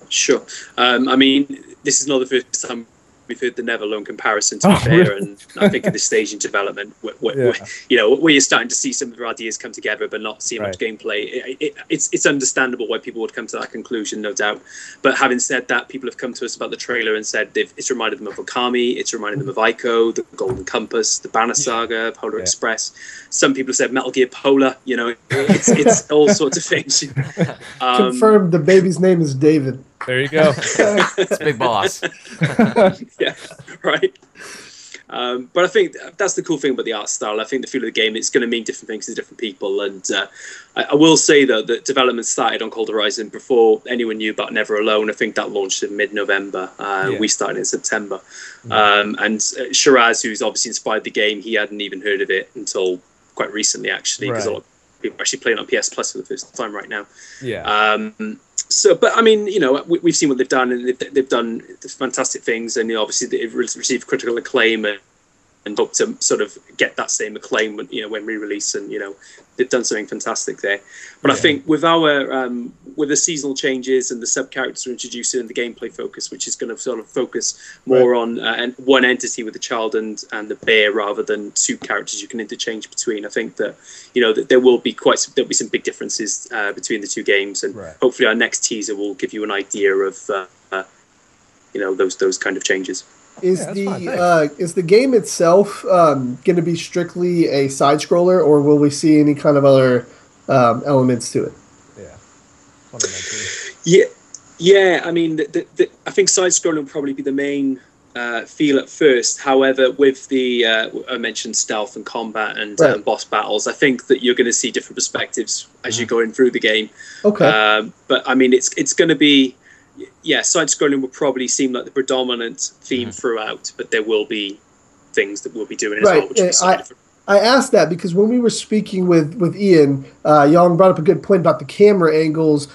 Sure. I mean, this is not the first time we've heard the Never Alone comparison to be fair, really? And I think at this stage in development, where you're starting to see some of our ideas come together, but not seeing much gameplay. It's understandable why people would come to that conclusion, no doubt. But having said that, people have come to us about the trailer and said it's reminded them of Okami, it's reminded them of Ico, the Golden Compass, the Banner Saga, Polar Express. Some people have said Metal Gear Polar. It's all sorts of things. Confirmed. The baby's name is David. There you go. It's Big Boss. Yeah, right. But I think that's the cool thing about the art style. I think the feel of the game, it's going to mean different things to different people. And I will say, though, that development started on Cold Horizon before anyone knew about Never Alone. I think that launched in mid-November. We started in September. And Shiraz, who's obviously inspired the game, he hadn't even heard of it until quite recently, actually, because a lot of people are actually playing on PS Plus for the first time right now. But I mean, we've seen what they've done, and they've done fantastic things, and obviously they've received critical acclaim and hope to sort of get that same acclaim when re-release, and they've done something fantastic there. But I think with with the seasonal changes and the sub characters we're introducing and the gameplay focus, which is going to sort of focus more on one entity with the child and the bear rather than two characters you can interchange between. I think that that there'll be some big differences between the two games, and hopefully our next teaser will give you an idea of those kind of changes. Is the game itself going to be strictly a side scroller, or will we see any kind of other elements to it? Yeah. I mean, I think side scrolling will probably be the main feel at first. However, with the I mentioned stealth and combat and boss battles, I think that you're going to see different perspectives as you're going through the game. Okay. But I mean, it's going to be. Yeah, side-scrolling will probably seem like the predominant theme throughout, but there will be things that we'll be doing as well, which will be slightly different. I asked that because when we were speaking with Ian, Yong brought up a good point about the camera angles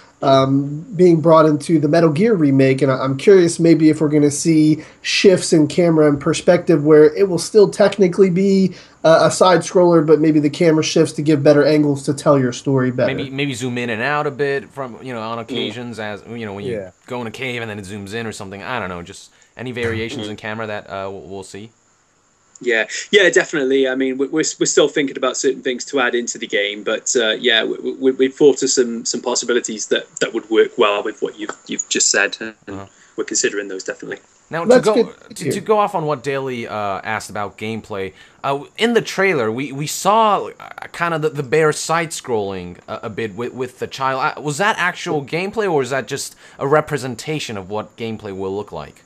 being brought into the Metal Gear remake, and I'm curious maybe if we're going to see shifts in camera and perspective where it will still technically be a side scroller, but maybe the camera shifts to give better angles to tell your story better. Maybe zoom in and out a bit from on occasions as when you go in a cave and then it zooms in or something. I don't know, just any variations in camera that we'll see. Yeah, definitely. I mean, we're still thinking about certain things to add into the game, but we've thought of some possibilities that would work well with what you've just said, and we're considering those definitely. Now, to go off on what Daly asked about gameplay, in the trailer we saw kind of the bear side-scrolling a bit with the child. Was that actual gameplay, or was that just a representation of what gameplay will look like?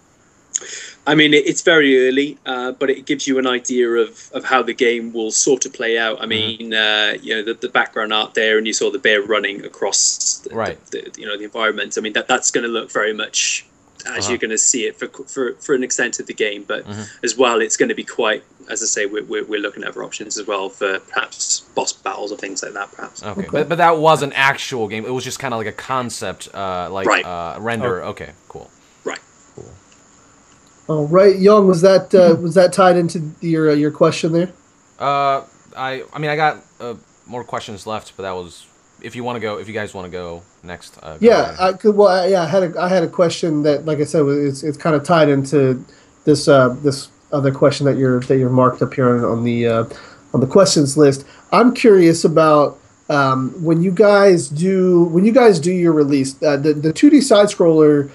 I mean, it's very early, but it gives you an idea of how the game will sort of play out. I mean, the background art there, and you saw the bear running across the environment. I mean, that's going to look very much as you're going to see it for an extent of the game. But as well, it's going to be quite, as I say, we're looking at other options as well for perhaps boss battles or things like that, perhaps. Okay. But that was an actual game. It was just kind of like a concept, render. Okay, cool. Right. Cool. All right, Young, was that tied into your question there? I mean, I got more questions left, but that was. If you guys want to go next. Yeah, I could. Well, I had a question that, like I said, it's kind of tied into this other question that you're marked up here on the questions list. I'm curious about when you guys do your release. The 2D side scroller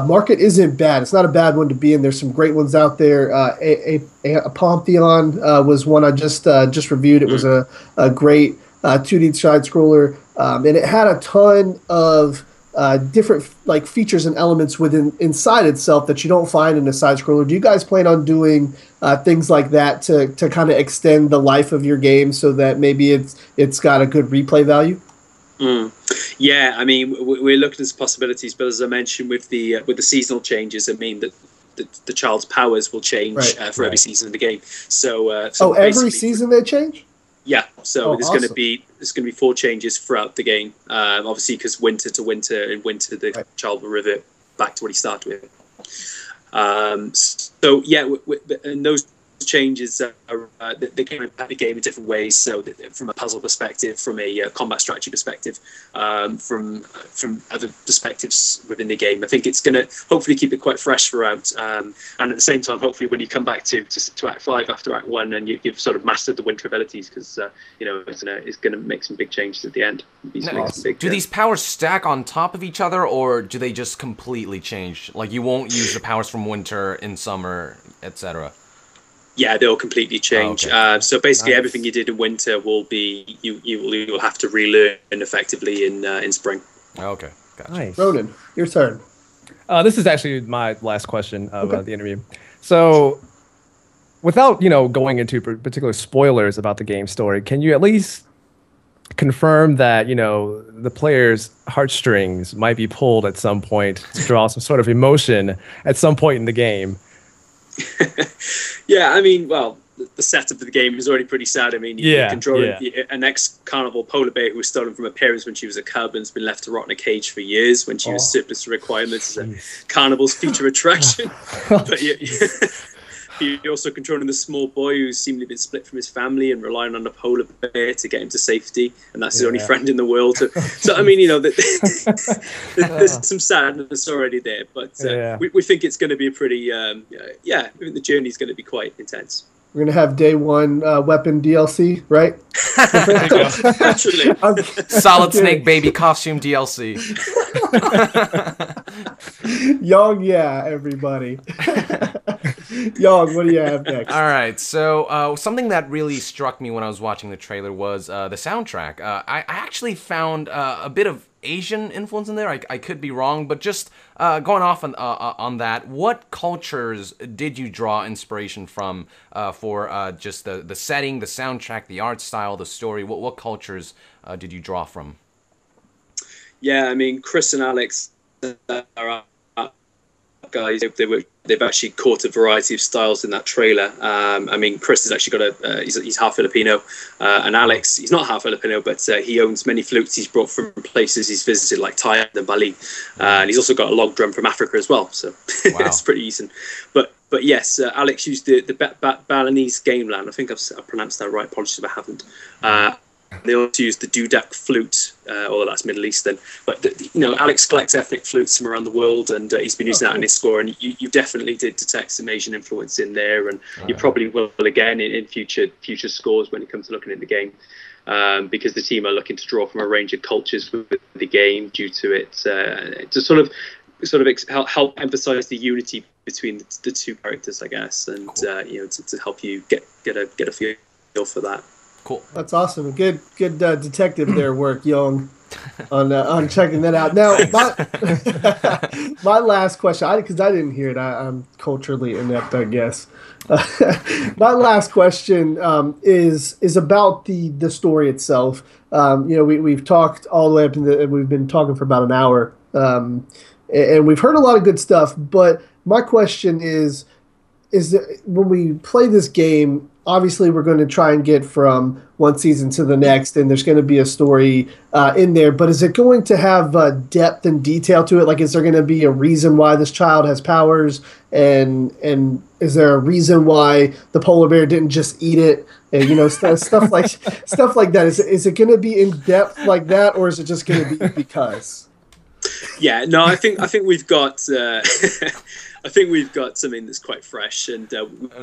market isn't bad. It's not a bad one to be in. There's some great ones out there. A Pantheon was one I just reviewed. It was a great 2D side scroller. And it had a ton of different features and elements inside itself that you don't find in a side scroller. Do you guys plan on doing things like that to kind of extend the life of your game so that maybe it's got a good replay value? Yeah, I mean, we're looking at possibilities, but as I mentioned with the seasonal changes, I mean that the child's powers will change for every season of the game. So every season they change? Yeah, so there's awesome. going to be 4 changes throughout the game. Obviously, because winter to winter, in winter the child will revert back to what he started with. So yeah, and those changes they can impact the game in different ways. So from a puzzle perspective, from a combat strategy perspective, from other perspectives within the game, I think it's going to hopefully keep it quite fresh throughout. And at the same time, hopefully, when you come back to Act 5 after Act 1, and you've sort of mastered the winter abilities, because it's going to make some big changes at the end. Do these powers stack on top of each other, or do they just completely change? Like you won't use the powers from winter in summer, etc. Yeah, they'll completely change. Okay. So basically, everything you did in winter will be you'll have to relearn effectively in spring. Okay, gotcha. Nice. Ronin, your turn. This is actually my last question of the interview. So, without going into particular spoilers about the game story, can you at least confirm that the player's heartstrings might be pulled at some point to draw some sort of emotion at some point in the game? Yeah, I mean, well, the setup of the game is already pretty sad. I mean, you control an ex-carnival polar bear who was stolen from her parents when she was a cub and has been left to rot in a cage for years when she was surplus to requirements as a carnival's feature attraction. But you're also controlling the small boy who's seemingly been split from his family and relying on the polar bear to get him to safety, and that's his only friend in the world. So I mean, there's some sadness already there, but we think it's going to be a pretty, I think the journey is going to be quite intense. We're going to have day 1 weapon DLC, right? Naturally. Solid Snake baby costume DLC. Yong Yea, everybody. Yong, what do you have next? All right, so something that really struck me when I was watching the trailer was the soundtrack. I actually found a bit of Asian influence in there. I could be wrong, but just going off on that, what cultures did you draw inspiration from for just the setting, the soundtrack, the art style, the story? What cultures did you draw from? Yeah, I mean, Chris and Alex are guys. They've actually caught a variety of styles in that trailer. I mean, Chris has actually got he's half Filipino, and Alex, he's not half Filipino, but he owns many flutes he's brought from places he's visited, like Thailand and Bali, and he's also got a log drum from Africa as well. So it's pretty decent. But yes, Alex used the Balinese gamelan. I think I've pronounced that right. Apologies if I haven't. They also use the duduk flute, although that's Middle Eastern. But Alex collects ethnic flutes from around the world, and he's been using that in his score. And you definitely did detect some Asian influence in there, and you probably will again in future scores when it comes to looking at the game, because the team are looking to draw from a range of cultures with the game due to it to sort of help emphasize the unity between the two characters, I guess, and to help you get a feel for that. Cool. That's awesome. Good detective there work, Young, on checking that out. Now, my last question, because I didn't hear it, I'm culturally inept, I guess. My last question is about the story itself. We've talked all the way up, we've been talking for about an hour. and we've heard a lot of good stuff. But my question is that when we play this game, obviously we're going to try and get from one season to the next, and there's going to be a story in there. But is it going to have depth and detail to it? Like, is there going to be a reason why this child has powers, and is there a reason why the polar bear didn't just eat it? And, stuff like stuff like that. Is it going to be in depth like that, or is it just going to be because? Yeah, no, I think we've got I think we've got something that's quite fresh, and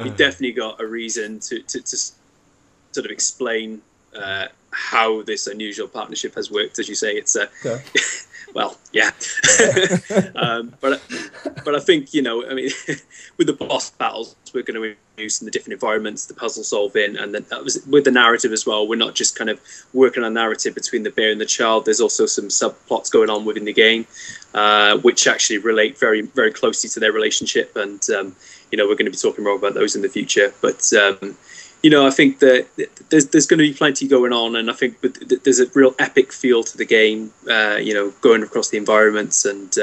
we definitely got a reason to sort of explain how this unusual partnership has worked. As you say, it's Okay. well, yeah. But I think, I mean, with the boss battles, we're going to introduce in the different environments, the puzzle solving, and then that was with the narrative as well. We're not just kind of working on narrative between the bear and the child. There's also some subplots going on within the game, which actually relate very, very closely to their relationship. And, we're going to be talking more about those in the future. But, I think that there's going to be plenty going on, and I think there's a real epic feel to the game. Going across the environments and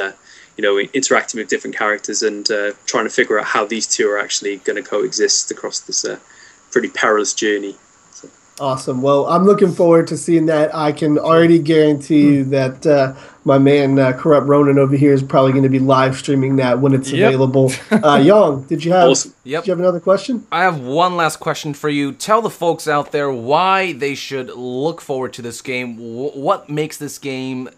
interacting with different characters and trying to figure out how these two are actually going to coexist across this pretty perilous journey. So. Awesome. Well, I'm looking forward to seeing that. I can already guarantee you that my man Korrupt Ronin over here is probably going to be live streaming that when it's available. Yong, did you have Awesome. Yep. Did you have another question? I have one last question for you. Tell the folks out there why they should look forward to this game. What makes this game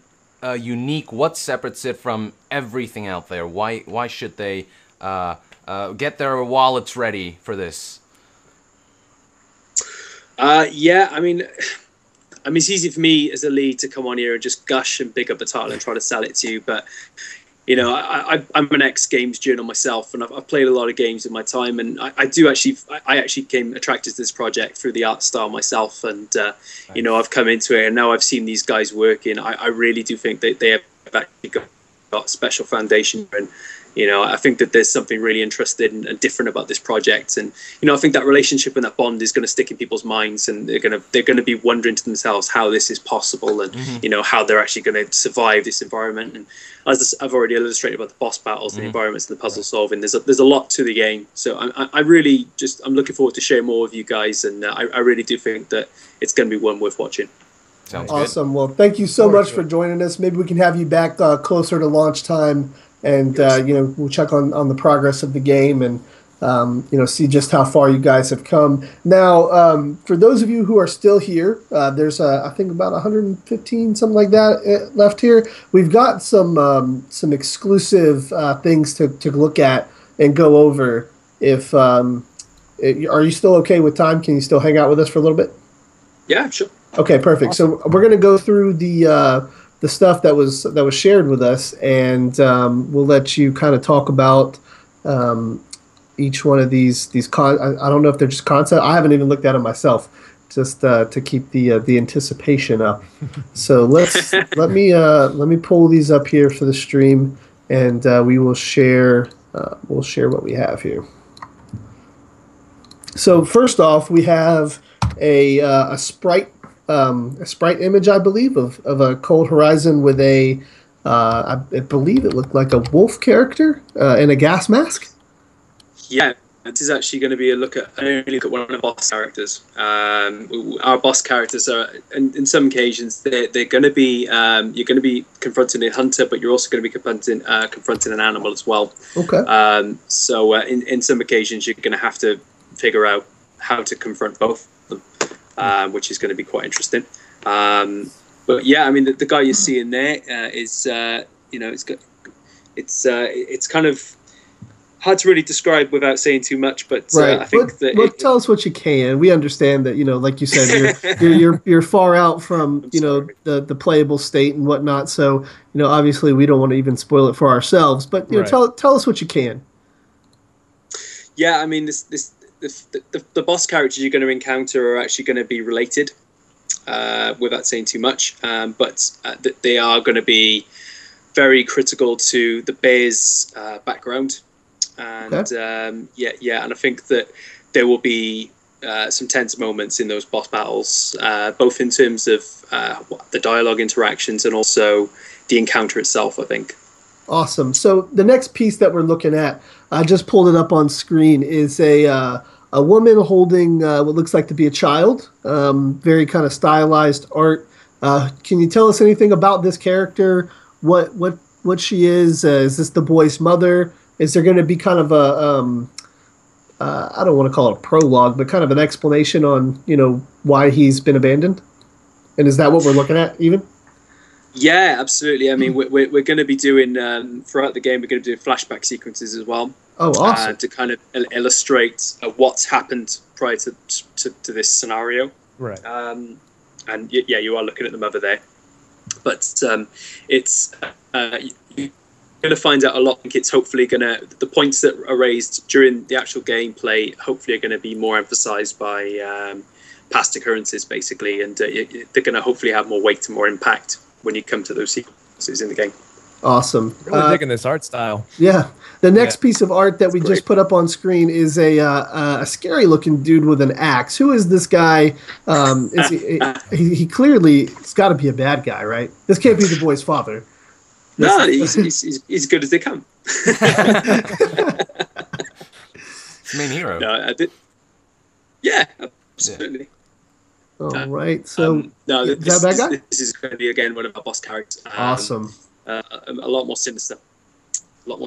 unique? What separates it from everything out there? Why should they get their wallets ready for this? I mean, it's easy for me as a lead to come on here and just gush and big up a title and try to sell it to you, but I'm an ex-games journal myself, and I've played a lot of games in my time, and I actually became attracted to this project through the art style myself, and I've come into it, and now I've seen these guys working. I really do think that they have actually got a special foundation, and I think that there's something really interesting and different about this project, and I think that relationship and that bond is going to stick in people's minds, and they're going to be wondering to themselves how this is possible, and how they're actually going to survive this environment. And as I've already illustrated about the boss battles and the environments and the puzzle solving, there's a lot to the game. So I'm looking forward to sharing more with you guys, and I really do think that it's going to be one worth watching. Sounds awesome. Well, thank you so much for joining us. Maybe we can have you back closer to launch time. And, we'll check on the progress of the game and, see just how far you guys have come. Now, for those of you who are still here, there's, I think, about 115, something like that, left here. We've got some exclusive things to look at and go over. Are you still okay with time? Can you still hang out with us for a little bit? Yeah, sure. Okay, perfect. Awesome. So we're going to go through the stuff that was shared with us, and we'll let you kind of talk about each one of these I don't know if they're just concept. I haven't even looked at them myself, just to keep the anticipation up. So let me pull these up here for the stream, and we will share what we have here. So first off, we have a sprite image, I believe, of a Cold Horizon with I believe it looked like a wolf character in a gas mask. Yeah, this is actually going to be a look at one of the boss characters. Our boss characters are, in some occasions, they're going to be you're going to be confronting a hunter, but you're also going to be confronting an animal as well. Okay. So in some occasions, you're going to have to figure out how to confront both of them. Which is going to be quite interesting. But yeah, I mean, the guy you're seeing there is, it's kind of hard to really describe without saying too much. But right. I think tell us what you can. We understand that, like you said, you're far out from the playable state and whatnot. So obviously we don't want to even spoil it for ourselves. But right. tell us what you can. Yeah, I mean, the boss characters you're going to encounter are actually going to be related, without saying too much. But they are going to be very critical to the bear's background, and okay. And I think that there will be some tense moments in those boss battles, both in terms of the dialogue interactions and also the encounter itself, I think. Awesome. So the next piece that we're looking at, I just pulled it up on screen, is a woman holding what looks like to be a child. Very kind of stylized art. Can you tell us anything about this character? What she is? Is this the boy's mother? Is there going to be kind of a I don't want to call it a prologue, but kind of an explanation on why he's been abandoned? And is that what we're looking at even? Yeah, absolutely. I mean, we're going to be doing throughout the game. We're going to be doing flashback sequences as well. Oh, awesome! To kind of illustrate what's happened prior to this scenario. Right. And yeah, you are looking at the mother there, but it's you're going to find out a lot. I think it's hopefully the points that are raised during the actual gameplay hopefully are going to be more emphasized by past occurrences, basically, and they're going to hopefully have more weight and more impact when you come to those sequences in the game. Awesome. Really digging this art style. Yeah. The next piece of art that we just put up on screen is a scary-looking dude with an axe. Who is this guy? He clearly has got to be a bad guy, right? This can't be the boy's father. No, he's good as they come. Main hero. No, yeah, absolutely. All right. So, no, is that a bad guy? This is going to be again one of our boss characters. Awesome. A lot more sinister. But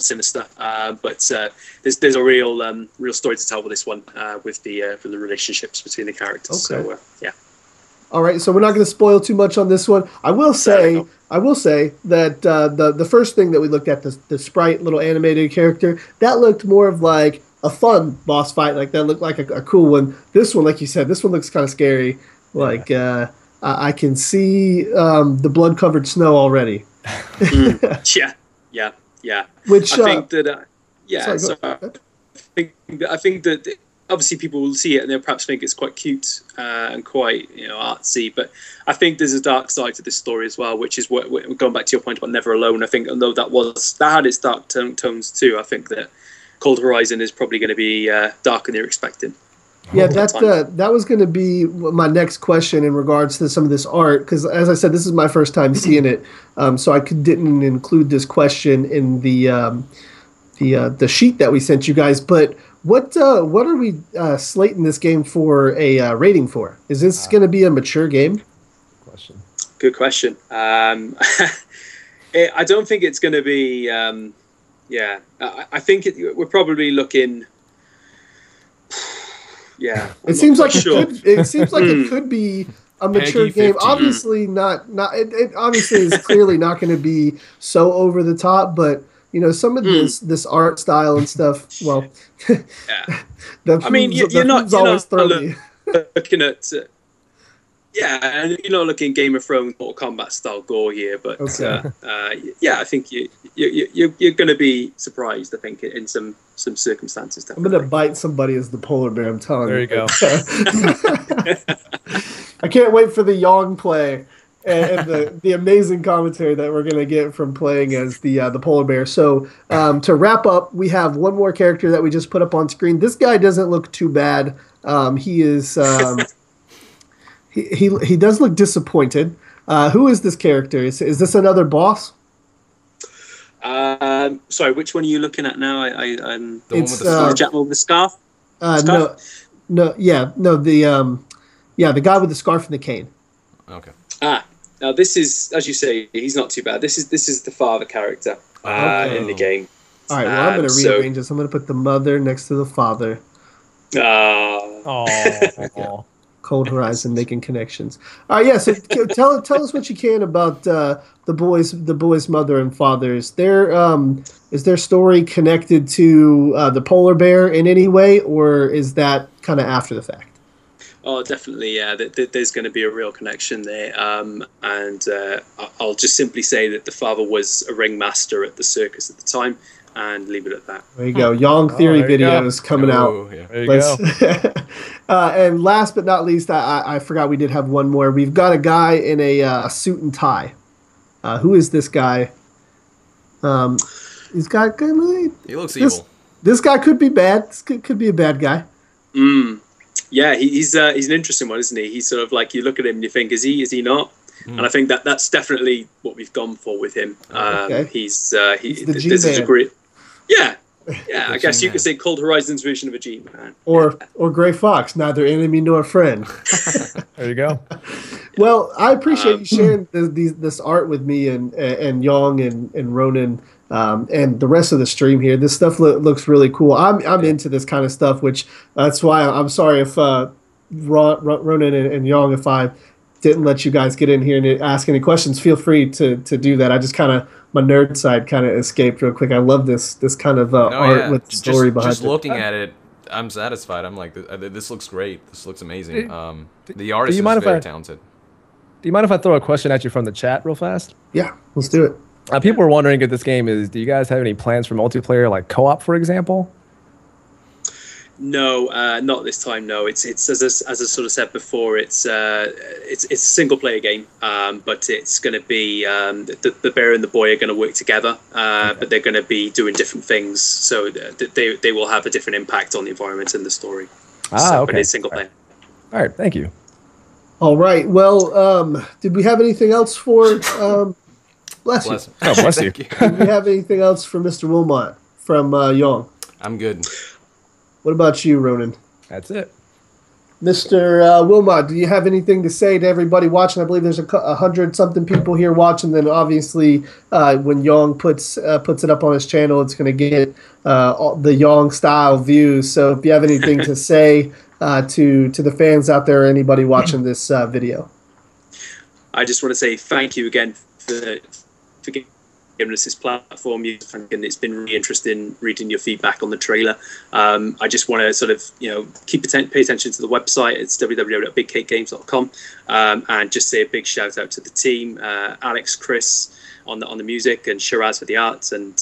there's a real story to tell with this one, with the relationships between the characters. Okay. So yeah. All right, so we're not going to spoil too much on this one. I will say that the first thing that we looked at, the sprite little animated character, that looked more of like a fun boss fight. Like that looked like a cool one. This one, like you said, this one looks kind of scary. Like I can see the blood-covered snow already. Yeah. Which I think that I think that obviously people will see it and they'll perhaps think it's quite cute and quite artsy, but I think there's a dark side to this story as well, which is what going back to your point about Never Alone. I think although that had its dark tones too, I think that Cold Horizon is probably going to be darker than you're expecting. Yeah, that was going to be my next question in regards to some of this art, because as I said, this is my first time seeing it, so I didn't include this question in the sheet that we sent you guys. But what are we slating this game for a rating for? Is this going to be a mature game? Good question. I don't think it's going to be. I think we're probably looking. Yeah, it seems like it could be a mature game. Obviously not. It obviously is clearly not going to be so over the top, but some of this art style and stuff. Well, I mean, you're not looking at. And you're not looking Game of Thrones or Combat style gore here, but I think you're going to be surprised. I think in some circumstances. Definitely. I'm going to bite somebody as the polar bear. I'm telling you. There you go. I can't wait for the Yong play and the amazing commentary that we're going to get from playing as the polar bear. So to wrap up, we have one more character that we just put up on screen. This guy doesn't look too bad. He is. He does look disappointed. Who is this character? Is this another boss? Sorry, which one are you looking at now? I'm the one with the gentleman with the scarf. The guy with the scarf and the cane. Okay. Now this is, as you say, he's not too bad. This is the father character in the game. All right, well, I'm going to rearrange this. I'm going to put the mother next to the father. Oh. Cold Horizon making connections. All right, yeah. So tell us what you can about the boy's mother and father. Is their story connected to the polar bear in any way, or is that kind of after the fact? Oh, definitely. Yeah, there's going to be a real connection there. And I'll just simply say that the father was a ringmaster at the circus at the time, and leave it at that. There you go. Yong Theory videos coming out. Yeah. There you go. And last but not least, I forgot we did have one more. We've got a guy in a suit and tie. Who is this guy? He's got he looks evil. This guy could be bad. This could be a bad guy. Yeah, he's an interesting one, isn't he? He's sort of like, you look at him and you think, is he not? And I think that's definitely what we've gone for with him. Okay. He's the this is a G-Man. great, yeah. I guess you G-Man. could say Cold Horizon's version of a G-Man. Or Gray Fox, neither enemy nor friend. There you go. Well, I appreciate you sharing this art with me and Yong and Ronin and the rest of the stream here. This stuff looks really cool. I'm into this kind of stuff, which that's why I'm sorry if Ronin and Yong, if I didn't let you guys get in here and ask any questions. Feel free to do that. I just kind of my nerd side kind of escaped real quick. I love this kind of art with story behind it. Just looking at it, I'm satisfied. I'm like, this looks great. This looks amazing. The artist is very talented. Do you mind if I throw a question at you from the chat real fast? Yeah, let's do it. People are wondering if this game is. Do you guys have any plans for multiplayer, like co-op, for example? No, not this time. No, it's as I sort of said before. It's a single player game, but it's going to be the bear and the boy are going to work together, but they're going to be doing different things. So they will have a different impact on the environment and the story. Okay. But it's single player. All right, thank you. All right. Well, did we have anything else for? Bless you. Oh, bless you. Did we have anything else for Mr. Wilmot from Yong? I'm good. What about you, Ronin? That's it. Mr. Wilmot, do you have anything to say to everybody watching? I believe there's 100-something people here watching. Then obviously, when Yong puts it up on his channel, it's going to get the Yong style views. So if you have anything to say to the fans out there, or anybody watching this video, I just want to say thank you again for giving us this platform. And it's been really interesting reading your feedback on the trailer. I just want to sort of, pay attention to the website. It's www.bigcakegames.com, and just say a big shout out to the team, Alex, Chris on the music, and Shiraz for the arts, and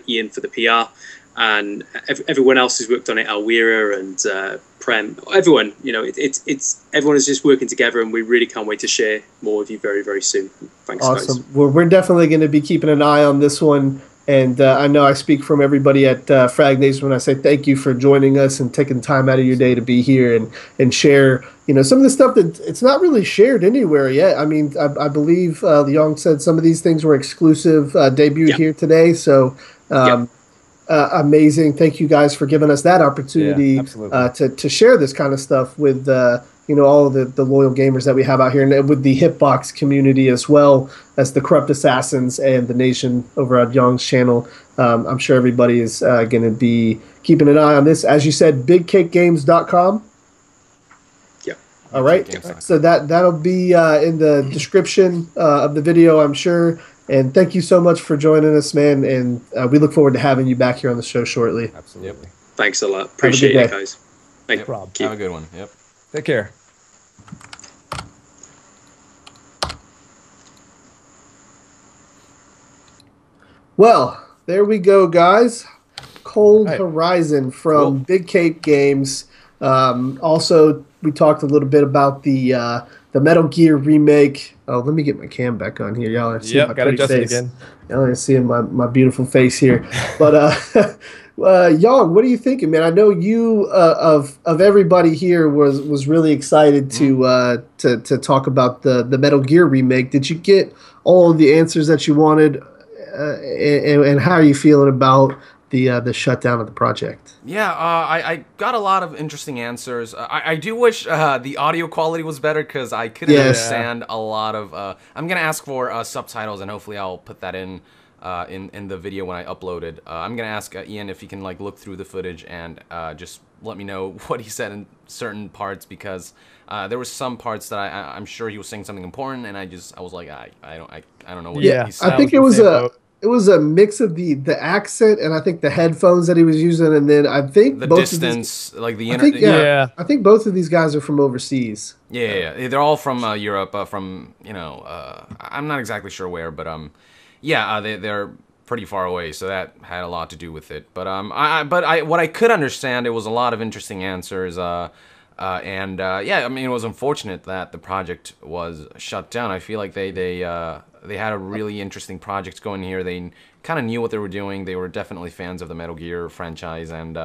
Ian for the PR, and everyone else who's worked on it, Alwira and Prem, everyone. It's everyone is just working together, and we really can't wait to share more with you very, very soon. Thanks, awesome. guys. Well, we're definitely going to be keeping an eye on this one, and I know I speak from everybody at Fragged Nation when I say thank you for joining us and taking time out of your day to be here and share some of the stuff that it's not really shared anywhere yet. I mean, I believe Yong said some of these things were exclusive, debuted here today, so. Amazing. Thank you guys for giving us that opportunity to share this kind of stuff with all the loyal gamers that we have out here, and with the Hitbox community as well as the Korrupt Assassins and the Nation over at Yong's channel. I'm sure everybody is going to be keeping an eye on this. As you said, bigcakegames.com. Yeah. All right. So that'll be in the description of the video, I'm sure. And thank you so much for joining us, man. And we look forward to having you back here on the show shortly. Absolutely. Thanks a lot. Appreciate it, guys. Thank you. Have a good one. Yep. Take care. Well, there we go, guys. Cold Horizon from Big Cake Games. Also, we talked a little bit about the Metal Gear remake. Oh, let me get my cam back on here. Y'all are seeing my pretty face. Again. Y'all are seeing my beautiful face here. But Yong, what are you thinking, man? I know you of everybody here was really excited to talk about the Metal Gear remake. Did you get all of the answers that you wanted? And how are you feeling about the shutdown of the project? Yeah, I got a lot of interesting answers. I do wish the audio quality was better, because I couldn't understand a lot of... I'm going to ask for subtitles, and hopefully I'll put that in the video when I upload it. I'm going to ask Ian if he can look through the footage and just let me know what he said in certain parts, because there were some parts that I'm sure he was saying something important, and I was like, I don't know what he said. I think it was a mix of the accent and I think the headphones that he was using, and then I think the both distance, like the internet. I think both of these guys are from overseas. Yeah, they're all from Europe. From I'm not exactly sure where, but they're pretty far away, so that had a lot to do with it. But what I could understand, it was a lot of interesting answers. I mean, it was unfortunate that the project was shut down. I feel like they had a really interesting project going here. They kind of knew what they were doing. They were definitely fans of the Metal Gear franchise, and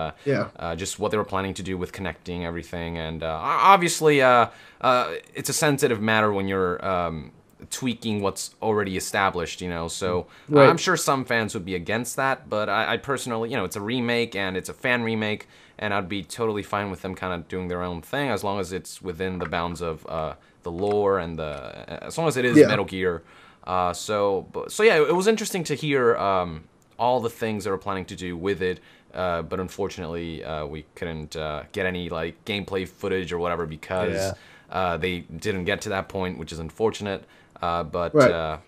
just what they were planning to do with connecting everything. And obviously, it's a sensitive matter when you're tweaking what's already established, you know. So Right. I'm sure some fans would be against that, but I personally, you know, it's a remake and it's a fan remake, and I'd be totally fine with them kind of doing their own thing as long as it's within the bounds of the lore and as long as it is Metal Gear. So yeah, it was interesting to hear all the things they were planning to do with it. But unfortunately, we couldn't get any like gameplay footage or whatever because they didn't get to that point, which is unfortunate. Unfortunate,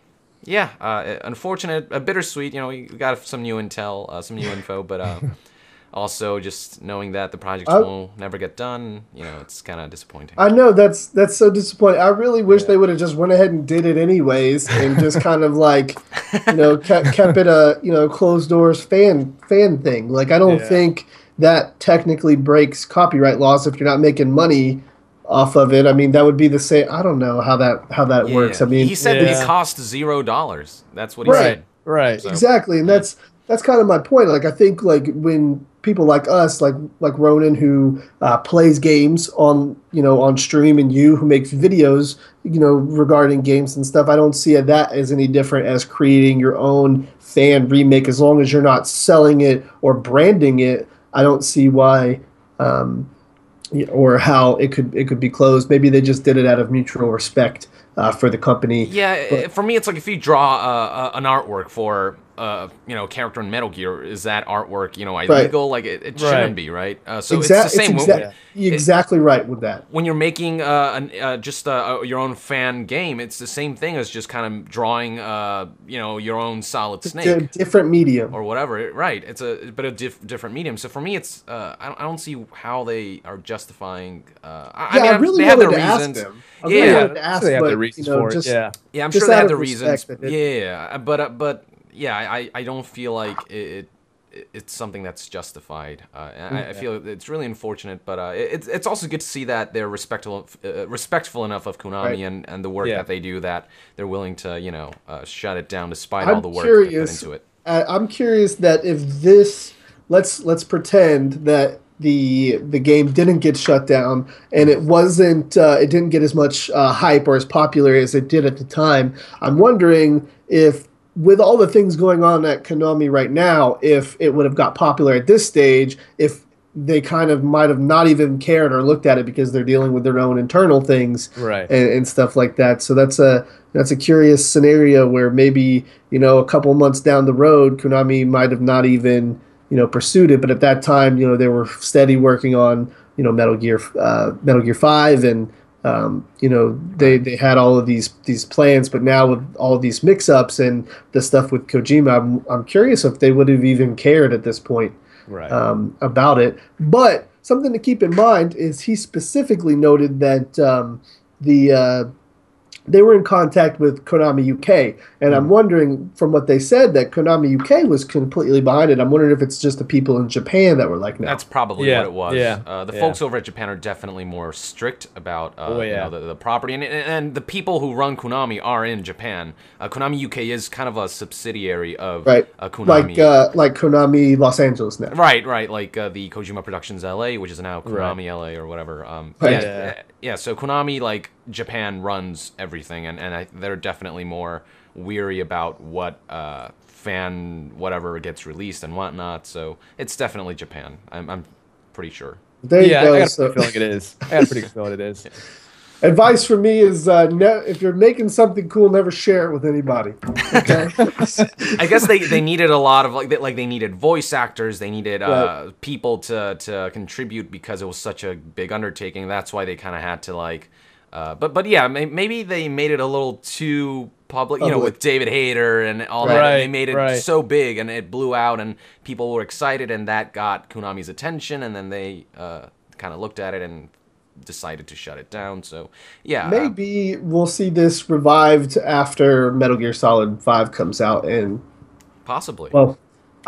bittersweet. You know, we got some new intel, some new info, but also just knowing that the project will never get done. You know, it's kind of disappointing. I know that's so disappointing. I really wish they would have just went ahead and did it anyways, and just kind of like, you know, kept it a, you know, closed doors fan thing. Like, I don't think that technically breaks copyright laws if you're not making money off of it. I mean, that would be the same. I don't know how that works. I mean, he said it cost $0. That's what he said. Right. So, exactly, and that's kind of my point. Like, I think like when people like us, like Ronin, who plays games on, you know, on stream, and you who makes videos, you know, regarding games and stuff, I don't see that as any different as creating your own fan remake. As long as you're not selling it or branding it, I don't see why or how it could be closed. Maybe they just did it out of mutual respect for the company. Yeah, for me, it's like if you draw an artwork for you know, character in Metal Gear, is that artwork, you know, illegal? Like it shouldn't be, right? So it's the same. Exactly right with that. When you're making just your own fan game, it's the same thing as just kind of drawing, you know, your own Solid Snake. It's a different medium or whatever, right? It's a different medium. So for me, it's I don't see how they are justifying. I really they have their reasons. reasons. They have their reasons for it. Yeah, I'm sure they have their reasons. But yeah, I don't feel like it's something that's justified. I feel it's really unfortunate, but it's also good to see that they're respectful enough of Konami and the work that they do, that they're willing to, you know, shut it down despite all the work they put into it. I'm curious that if this, let's pretend that the game didn't get shut down and it didn't get as much hype or as popular as it did at the time. I'm wondering if, with all the things going on at Konami right now, if it would have got popular at this stage, if they kind of might have not even cared or looked at it because they're dealing with their own internal things, right, and stuff like that. So that's a curious scenario where maybe, you know, a couple months down the road, Konami might have not even, you know, pursued it, but at that time, you know, they were steady working on, you know, Metal Gear 5, and you know, they had all of these plans, but now with all of these mix-ups and the stuff with Kojima, I'm curious if they would have even cared at this point, right, about it. But something to keep in mind is he specifically noted that they were in contact with Konami UK, and I'm wondering, from what they said, that Konami UK was completely behind it. I'm wondering if it's just the people in Japan that were like, no. That's probably what it was. Yeah. The folks over at Japan are definitely more strict about you know, the property, and the people who run Konami are in Japan. Konami UK is kind of a subsidiary of Konami. Like Konami Los Angeles now. Right, like the Kojima Productions LA, which is now Konami LA or whatever. So Konami, like, Japan runs everything, and they're definitely more weary about what fan whatever gets released and whatnot. So it's definitely Japan. I'm pretty sure. There you go. I got a pretty feeling it is. I got a pretty good feeling it is. Yeah. Advice for me is, if you're making something cool, never share it with anybody. Okay. I guess they needed a lot of they needed voice actors. They needed people to contribute because it was such a big undertaking. That's why they kind of had to like. But yeah, maybe they made it a little too public, you know, with David Hayter and all that. And they made it so big, and it blew out, and people were excited, and that got Konami's attention, and then they kind of looked at it and decided to shut it down. So yeah, maybe we'll see this revived after Metal Gear Solid 5 comes out, and possibly. Well,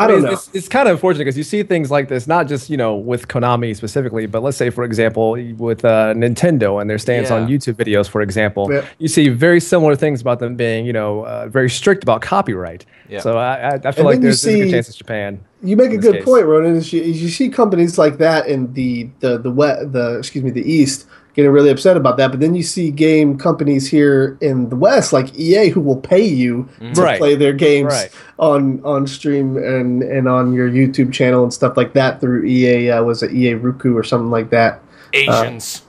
I don't know. It's kind of unfortunate because you see things like this, not just, you know, with Konami specifically, but let's say, for example, with Nintendo and their stance on YouTube videos, for example, you see very similar things about them being, you know, very strict about copyright. Yeah. So I feel like there's a good chance it's Japan. You make a good point, Ronan. Is you see companies like that in the East getting really upset about that. But then you see game companies here in the West, like EA, who will pay you to play their games on stream and on your YouTube channel and stuff like that through EA. Was it EA Roku or something like that? Asians.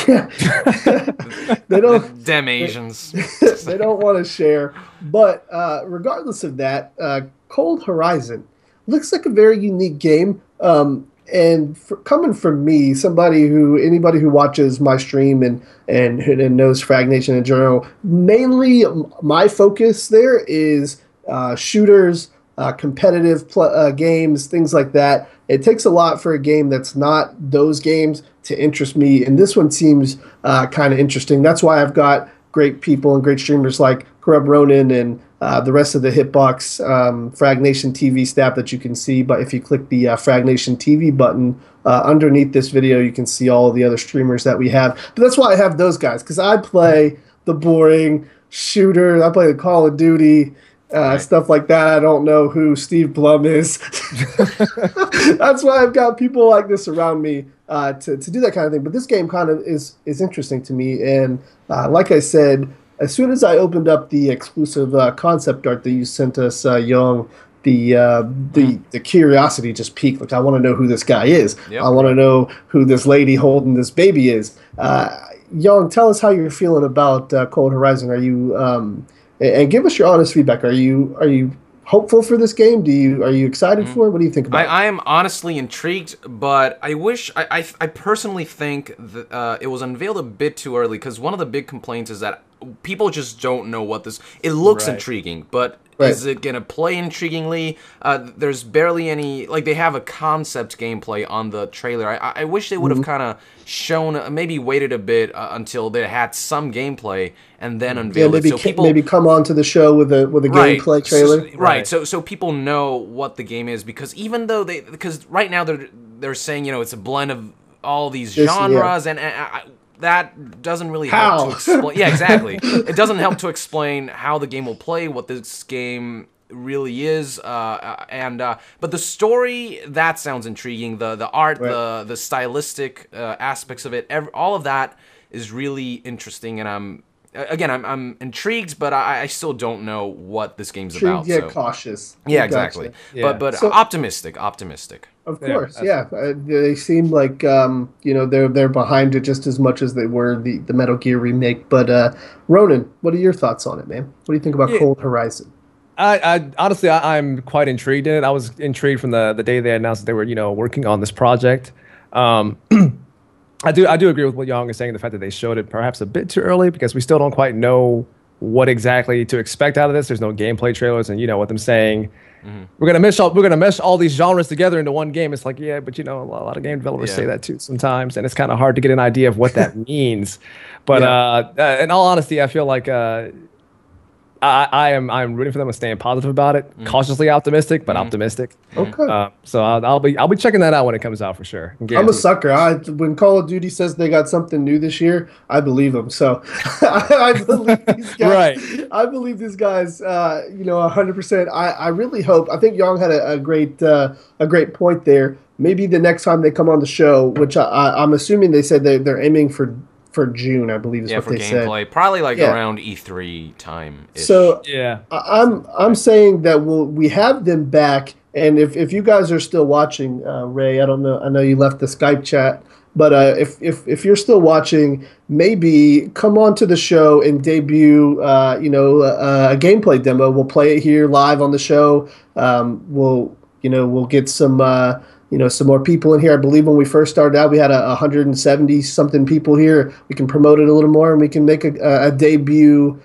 Yeah, they don't. Damn Asians. They don't want to share. But regardless of that, Cold Horizon looks like a very unique game. And coming from me, anybody who watches my stream and knows Fragged Nation in general, mainly my focus there is shooters, competitive games, things like that. It takes a lot for a game that's not those games to interest me, and this one seems kind of interesting. That's why I've got great people and great streamers like Korrupt Ronin and the rest of the Hitbox Fragged Nation TV staff that you can see. But if you click the Fragged Nation TV button underneath this video, you can see all of the other streamers that we have. But that's why I have those guys, because I play the boring shooter. I play the Call of Duty, stuff like that. I don't know who Steve Blum is. That's why I've got people like this around me to do that kind of thing. But this game kind of is interesting to me. And like I said, as soon as I opened up the exclusive concept art that you sent us, Young, the curiosity just peaked. Like, I want to know who this guy is. Yep. I want to know who this lady holding this baby is. Young, tell us how you're feeling about Cold Horizon. Are you and give us your honest feedback. Are you hopeful for this game? Are you excited for it? What do you think about it? I am honestly intrigued, but I wish I personally think that it was unveiled a bit too early, because one of the big complaints is that people just don't know what this. It looks intriguing, but is it gonna play intriguingly? There's barely any. Like, they have a concept gameplay on the trailer. I wish they would have kind of shown, maybe waited a bit until they had some gameplay and then unveiled it. So people maybe come onto the show with a gameplay trailer. So people know what the game is, because even though because right now they're saying, it's a blend of all these genres, and that doesn't really help to explain. Yeah, exactly. It doesn't help to explain how the game will play, what this game really is, but the story, that sounds intriguing. The art, the stylistic aspects of it, all of that is really interesting, and I'm intrigued, but I still don't know what this game's about. Yeah, cautious. Yeah, exactly. Yeah. But optimistic. Of course, they seem like they're behind it just as much as they were the Metal Gear remake. But Ronan, what are your thoughts on it, man? What do you think about Cold Horizon? I honestly, I'm quite intrigued in it. I was intrigued from the day they announced that they were working on this project. I do agree with what Yong is saying, the fact that they showed it perhaps a bit too early, because we still don't quite know what exactly to expect out of this. There's no gameplay trailers, and with them saying we're gonna mesh all these genres together into one game. It's like, yeah, but a lot of game developers say that too sometimes, and it's kind of hard to get an idea of what that means. But in all honesty, I feel like I'm rooting for them and staying positive about it. Cautiously optimistic, but optimistic. Okay. So I'll be checking that out when it comes out for sure. I'm a sucker. When Call of Duty says they got something new this year, I believe them. So I believe these guys. I believe these guys. 100%. I really hope. I think Young had a great point there. Maybe the next time they come on the show, which I'm assuming they said they're aiming for June, I believe is what they said. Gameplay, probably around E3 time. So I'm saying that we have them back, and if you guys are still watching, Ray, I don't know, I know you left the Skype chat, but if you're still watching, maybe come on to the show and debut a gameplay demo. We'll play it here live on the show. We'll get some some more people in here. I believe when we first started out, we had 170 something people here. We can promote it a little more, and we can make a debut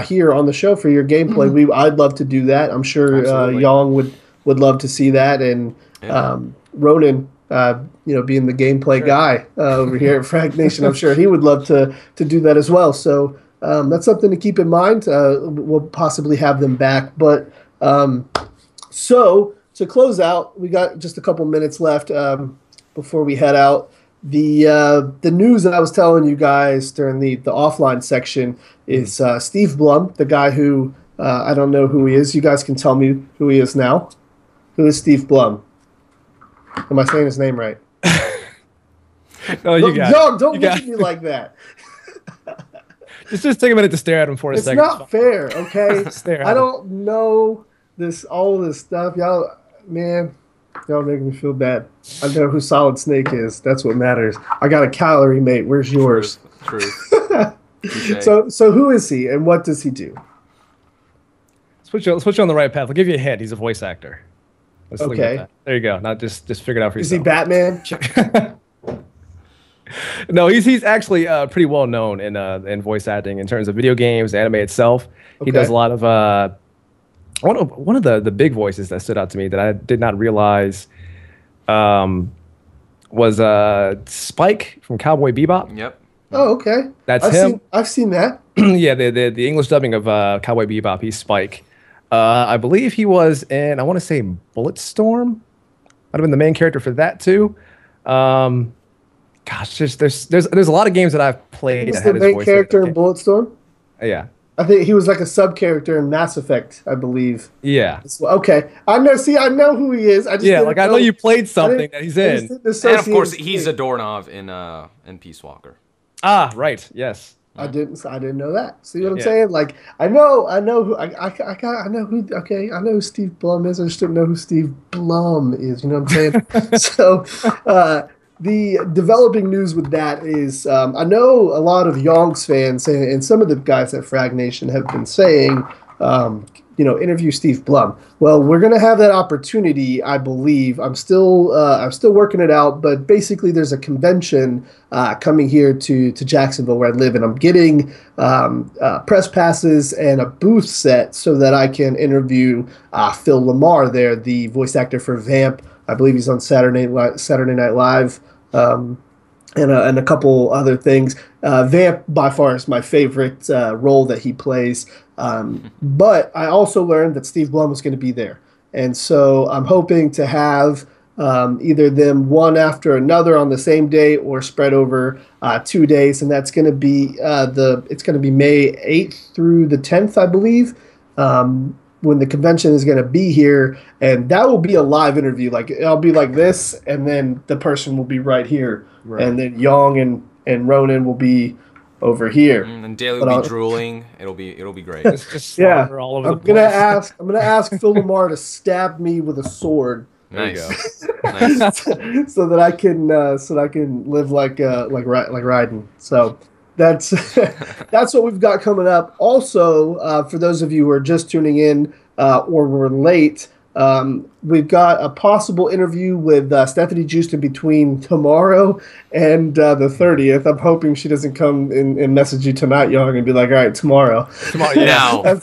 here on the show for your gameplay. I'd love to do that. I'm sure Yong would love to see that, and Ronan, being the gameplay guy over here at Fragged Nation, I'm sure he would love to do that as well. So that's something to keep in mind. We'll possibly have them back, but so. To close out, we got just a couple minutes left before we head out. The news that I was telling you guys during the offline section is Steve Blum, the guy who I don't know who he is. You guys can tell me who he is now. Who is Steve Blum? Am I saying his name right? Oh, you got Young, it. don't You look got at me like that. Just take a minute to stare at him for a It's second. not fair, okay? Stare at I him. don't know all this stuff. Y'all, man, y'all make me feel bad. I know who Solid Snake is. That's what matters. I got a calorie, mate. Where's yours? Truth. Touche. So who is he and what does he do? Let's put you on the right path. I'll give you a hint. He's a voice actor. Let's leave it at Okay. that. There you go. Now just figure it out for Is he yourself. Batman? No, he's actually pretty well known in voice acting in terms of video games, anime itself. He does Okay. a lot of one of the big voices that stood out to me that I did not realize was Spike from Cowboy Bebop. Yep. Oh, okay. That's him. I've seen that. Yeah, the English dubbing of Cowboy Bebop. He's Spike. I believe he was in, I want to say, Bulletstorm. Might have been the main character for that too. Gosh, there's a lot of games that I've played. He's that the had his main voice character in in it. Bulletstorm. Yeah, I think he was like a sub character in Mass Effect, I believe. yeah, Okay, I know. See, I know who he is. I just yeah. didn't Like I know you played something that he's I just in. didn't And associate of course, his he's a name. doorknob in Peace Walker. Ah, right. Yes. I didn't know that. See what I'm Yeah. saying? Like I know who I know who. Okay, I know who Steve Blum is. I just didn't know who Steve Blum is. You know what I'm saying? So, the developing news with that is I know a lot of Yonk's fans and some of the guys at Frag Nation have been saying, interview Steve Blum. Well, we're going to have that opportunity, I believe. I'm still working it out, but basically there's a convention coming here to Jacksonville where I live, and I'm getting press passes and a booth set so that I can interview Phil Lamar there, the voice actor for Vamp. I believe he's on Saturday Night Live. And a couple other things. Vamp, by far, is my favorite role that he plays. But I also learned that Steve Blum was going to be there. And so I'm hoping to have either them one after another on the same day or spread over 2 days. And that's going to be it's going to be May 8th through the 10th, I believe. When the convention is going to be here, and that will be a live interview. Like I'll be like this, and then the person will be right here, and then Yong and Ronin will be over here. And Daly But will I'll- be drooling. It'll be great. It's just Yeah, slaughter all over I'm the place. gonna ask Phil Lamar to stab me with a sword, Nice. Nice. so that I can live like Raiden. So that's that's what we've got coming up. Also, for those of you who are just tuning in or were late, we've got a possible interview with Stephanie Justin between tomorrow and the 30th. I'm hoping she doesn't come and message you tonight, Young, and be like, all right, tomorrow. Tomorrow, yeah. Now.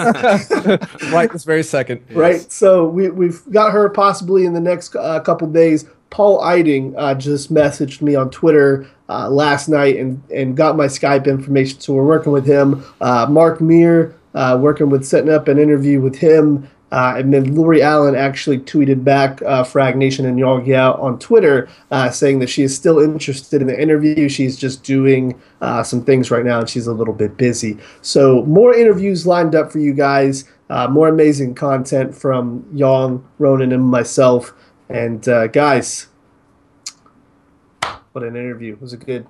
Right this very second. Right. So we've got her possibly in the next couple days. Paul Eiding just messaged me on Twitter last night and got my Skype information. So we're working with him. Mark Meir, working with setting up an interview with him. And then Lori Allen actually tweeted back Frag Nation and Yong Yea on Twitter saying that she is still interested in the interview. She's just doing some things right now and she's a little bit busy. So more interviews lined up for you guys. More amazing content from Yong, Ronin, and myself. And guys, what an interview! It was a good.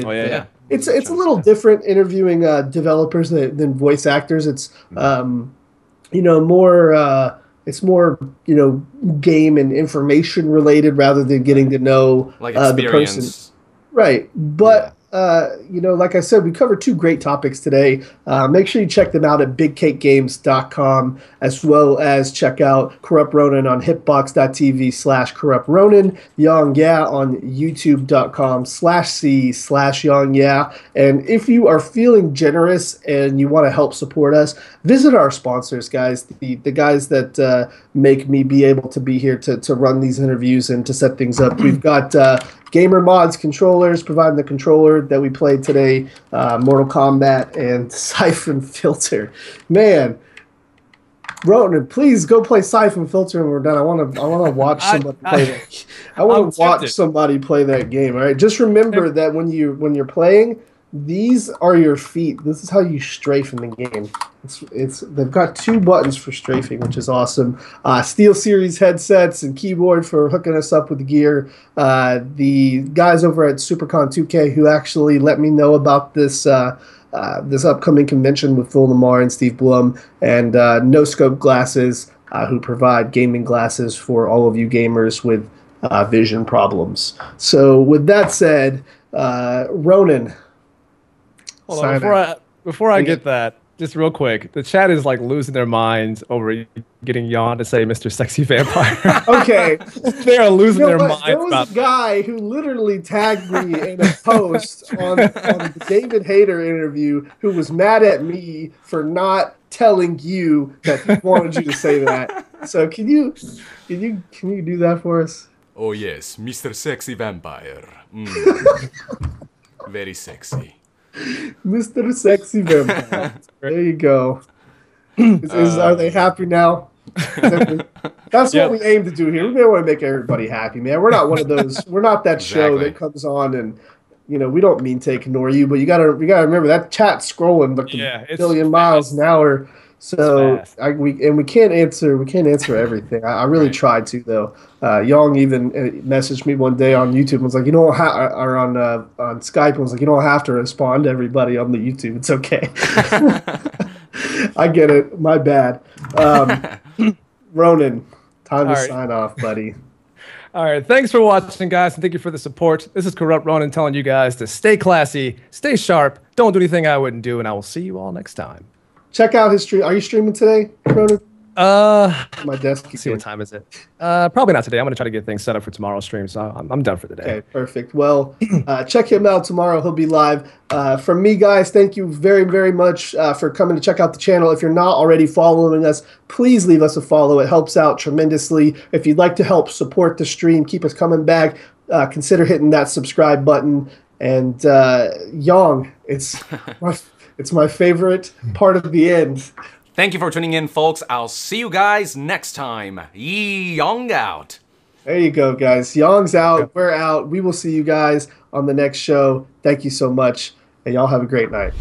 Oh yeah, yeah. It's a little different interviewing developers than voice actors. It's more it's more game and information related rather than getting to know Like the person. experience. Right, but like I said, we covered two great topics today. Make sure you check them out at bigcakegames.com, as well as check out Korrupt Ronin on hitbox.tv/Korrupt Ronin, Yong Yea on youtube.com/c/Yong Yea. And if you are feeling generous and you want to help support us, visit our sponsors, guys. The guys that make me be able to be here to run these interviews and to set things up. We've got Gamer Mods controllers, providing the controller that we played today, Mortal Kombat, and Siphon Filter. Man, Ronan, please go play Siphon Filter when we're done. I want to watch somebody play that. I want to watch somebody play that game. All right, just remember that when you're playing, These are your feet. This is how you strafe in the game. They've got 2 buttons for strafing, which is awesome. Steel Series headsets and keyboard for hooking us up with the gear. The guys over at SuperCon 2K who actually let me know about this this upcoming convention with Phil Lamar and Steve Blum, and No Scope Glasses, who provide gaming glasses for all of you gamers with vision problems. So with that said, Ronin. Hold on, before I get that, just real quick, the chat is like losing their minds over getting Yon to say Mr. Sexy Vampire. Okay. They are losing their minds. There was a guy who literally tagged me in a post on the David Hayter interview who was mad at me for not telling you that he wanted you to say that. So can you do that for us? Oh yes, Mr. Sexy Vampire. Very sexy. Mr. Sexy Vampire. There you go. Are they happy now? That's what we aim to do here. We want to make everybody happy, man. We're not one of those. We're not that show that comes on and we don't mean to ignore you, but you gotta remember that chat's scrolling like a billion miles an hour. So we can't answer everything. I really tried to though. Yong even messaged me one day on YouTube and was like, or on Skype and was like, you don't have to respond to everybody on the YouTube. It's okay. I get it. My bad. Ronin, time to sign off, buddy. All right. Thanks for watching, guys, and thank you for the support. This is Korrupt Ronin telling you guys to stay classy, stay sharp, don't do anything I wouldn't do, and I will see you all next time. Check out his stream. Are you streaming today, Ronin? My desk. Let's see what time is it. Probably not today. I'm gonna try to get things set up for tomorrow's stream, so I'm done for the day. Okay, perfect. Well, check him out tomorrow. He'll be live. From me, guys, thank you very, very much for coming to check out the channel. If you're not already following us, please leave us a follow. It helps out tremendously. If you'd like to help support the stream, keep us coming back, consider hitting that subscribe button. And Yong, it's my favorite part of the end. Thank you for tuning in, folks. I'll see you guys next time. Yong out. There you go, guys. Yong's out. We're out. We will see you guys on the next show. Thank you so much, and y'all have a great night.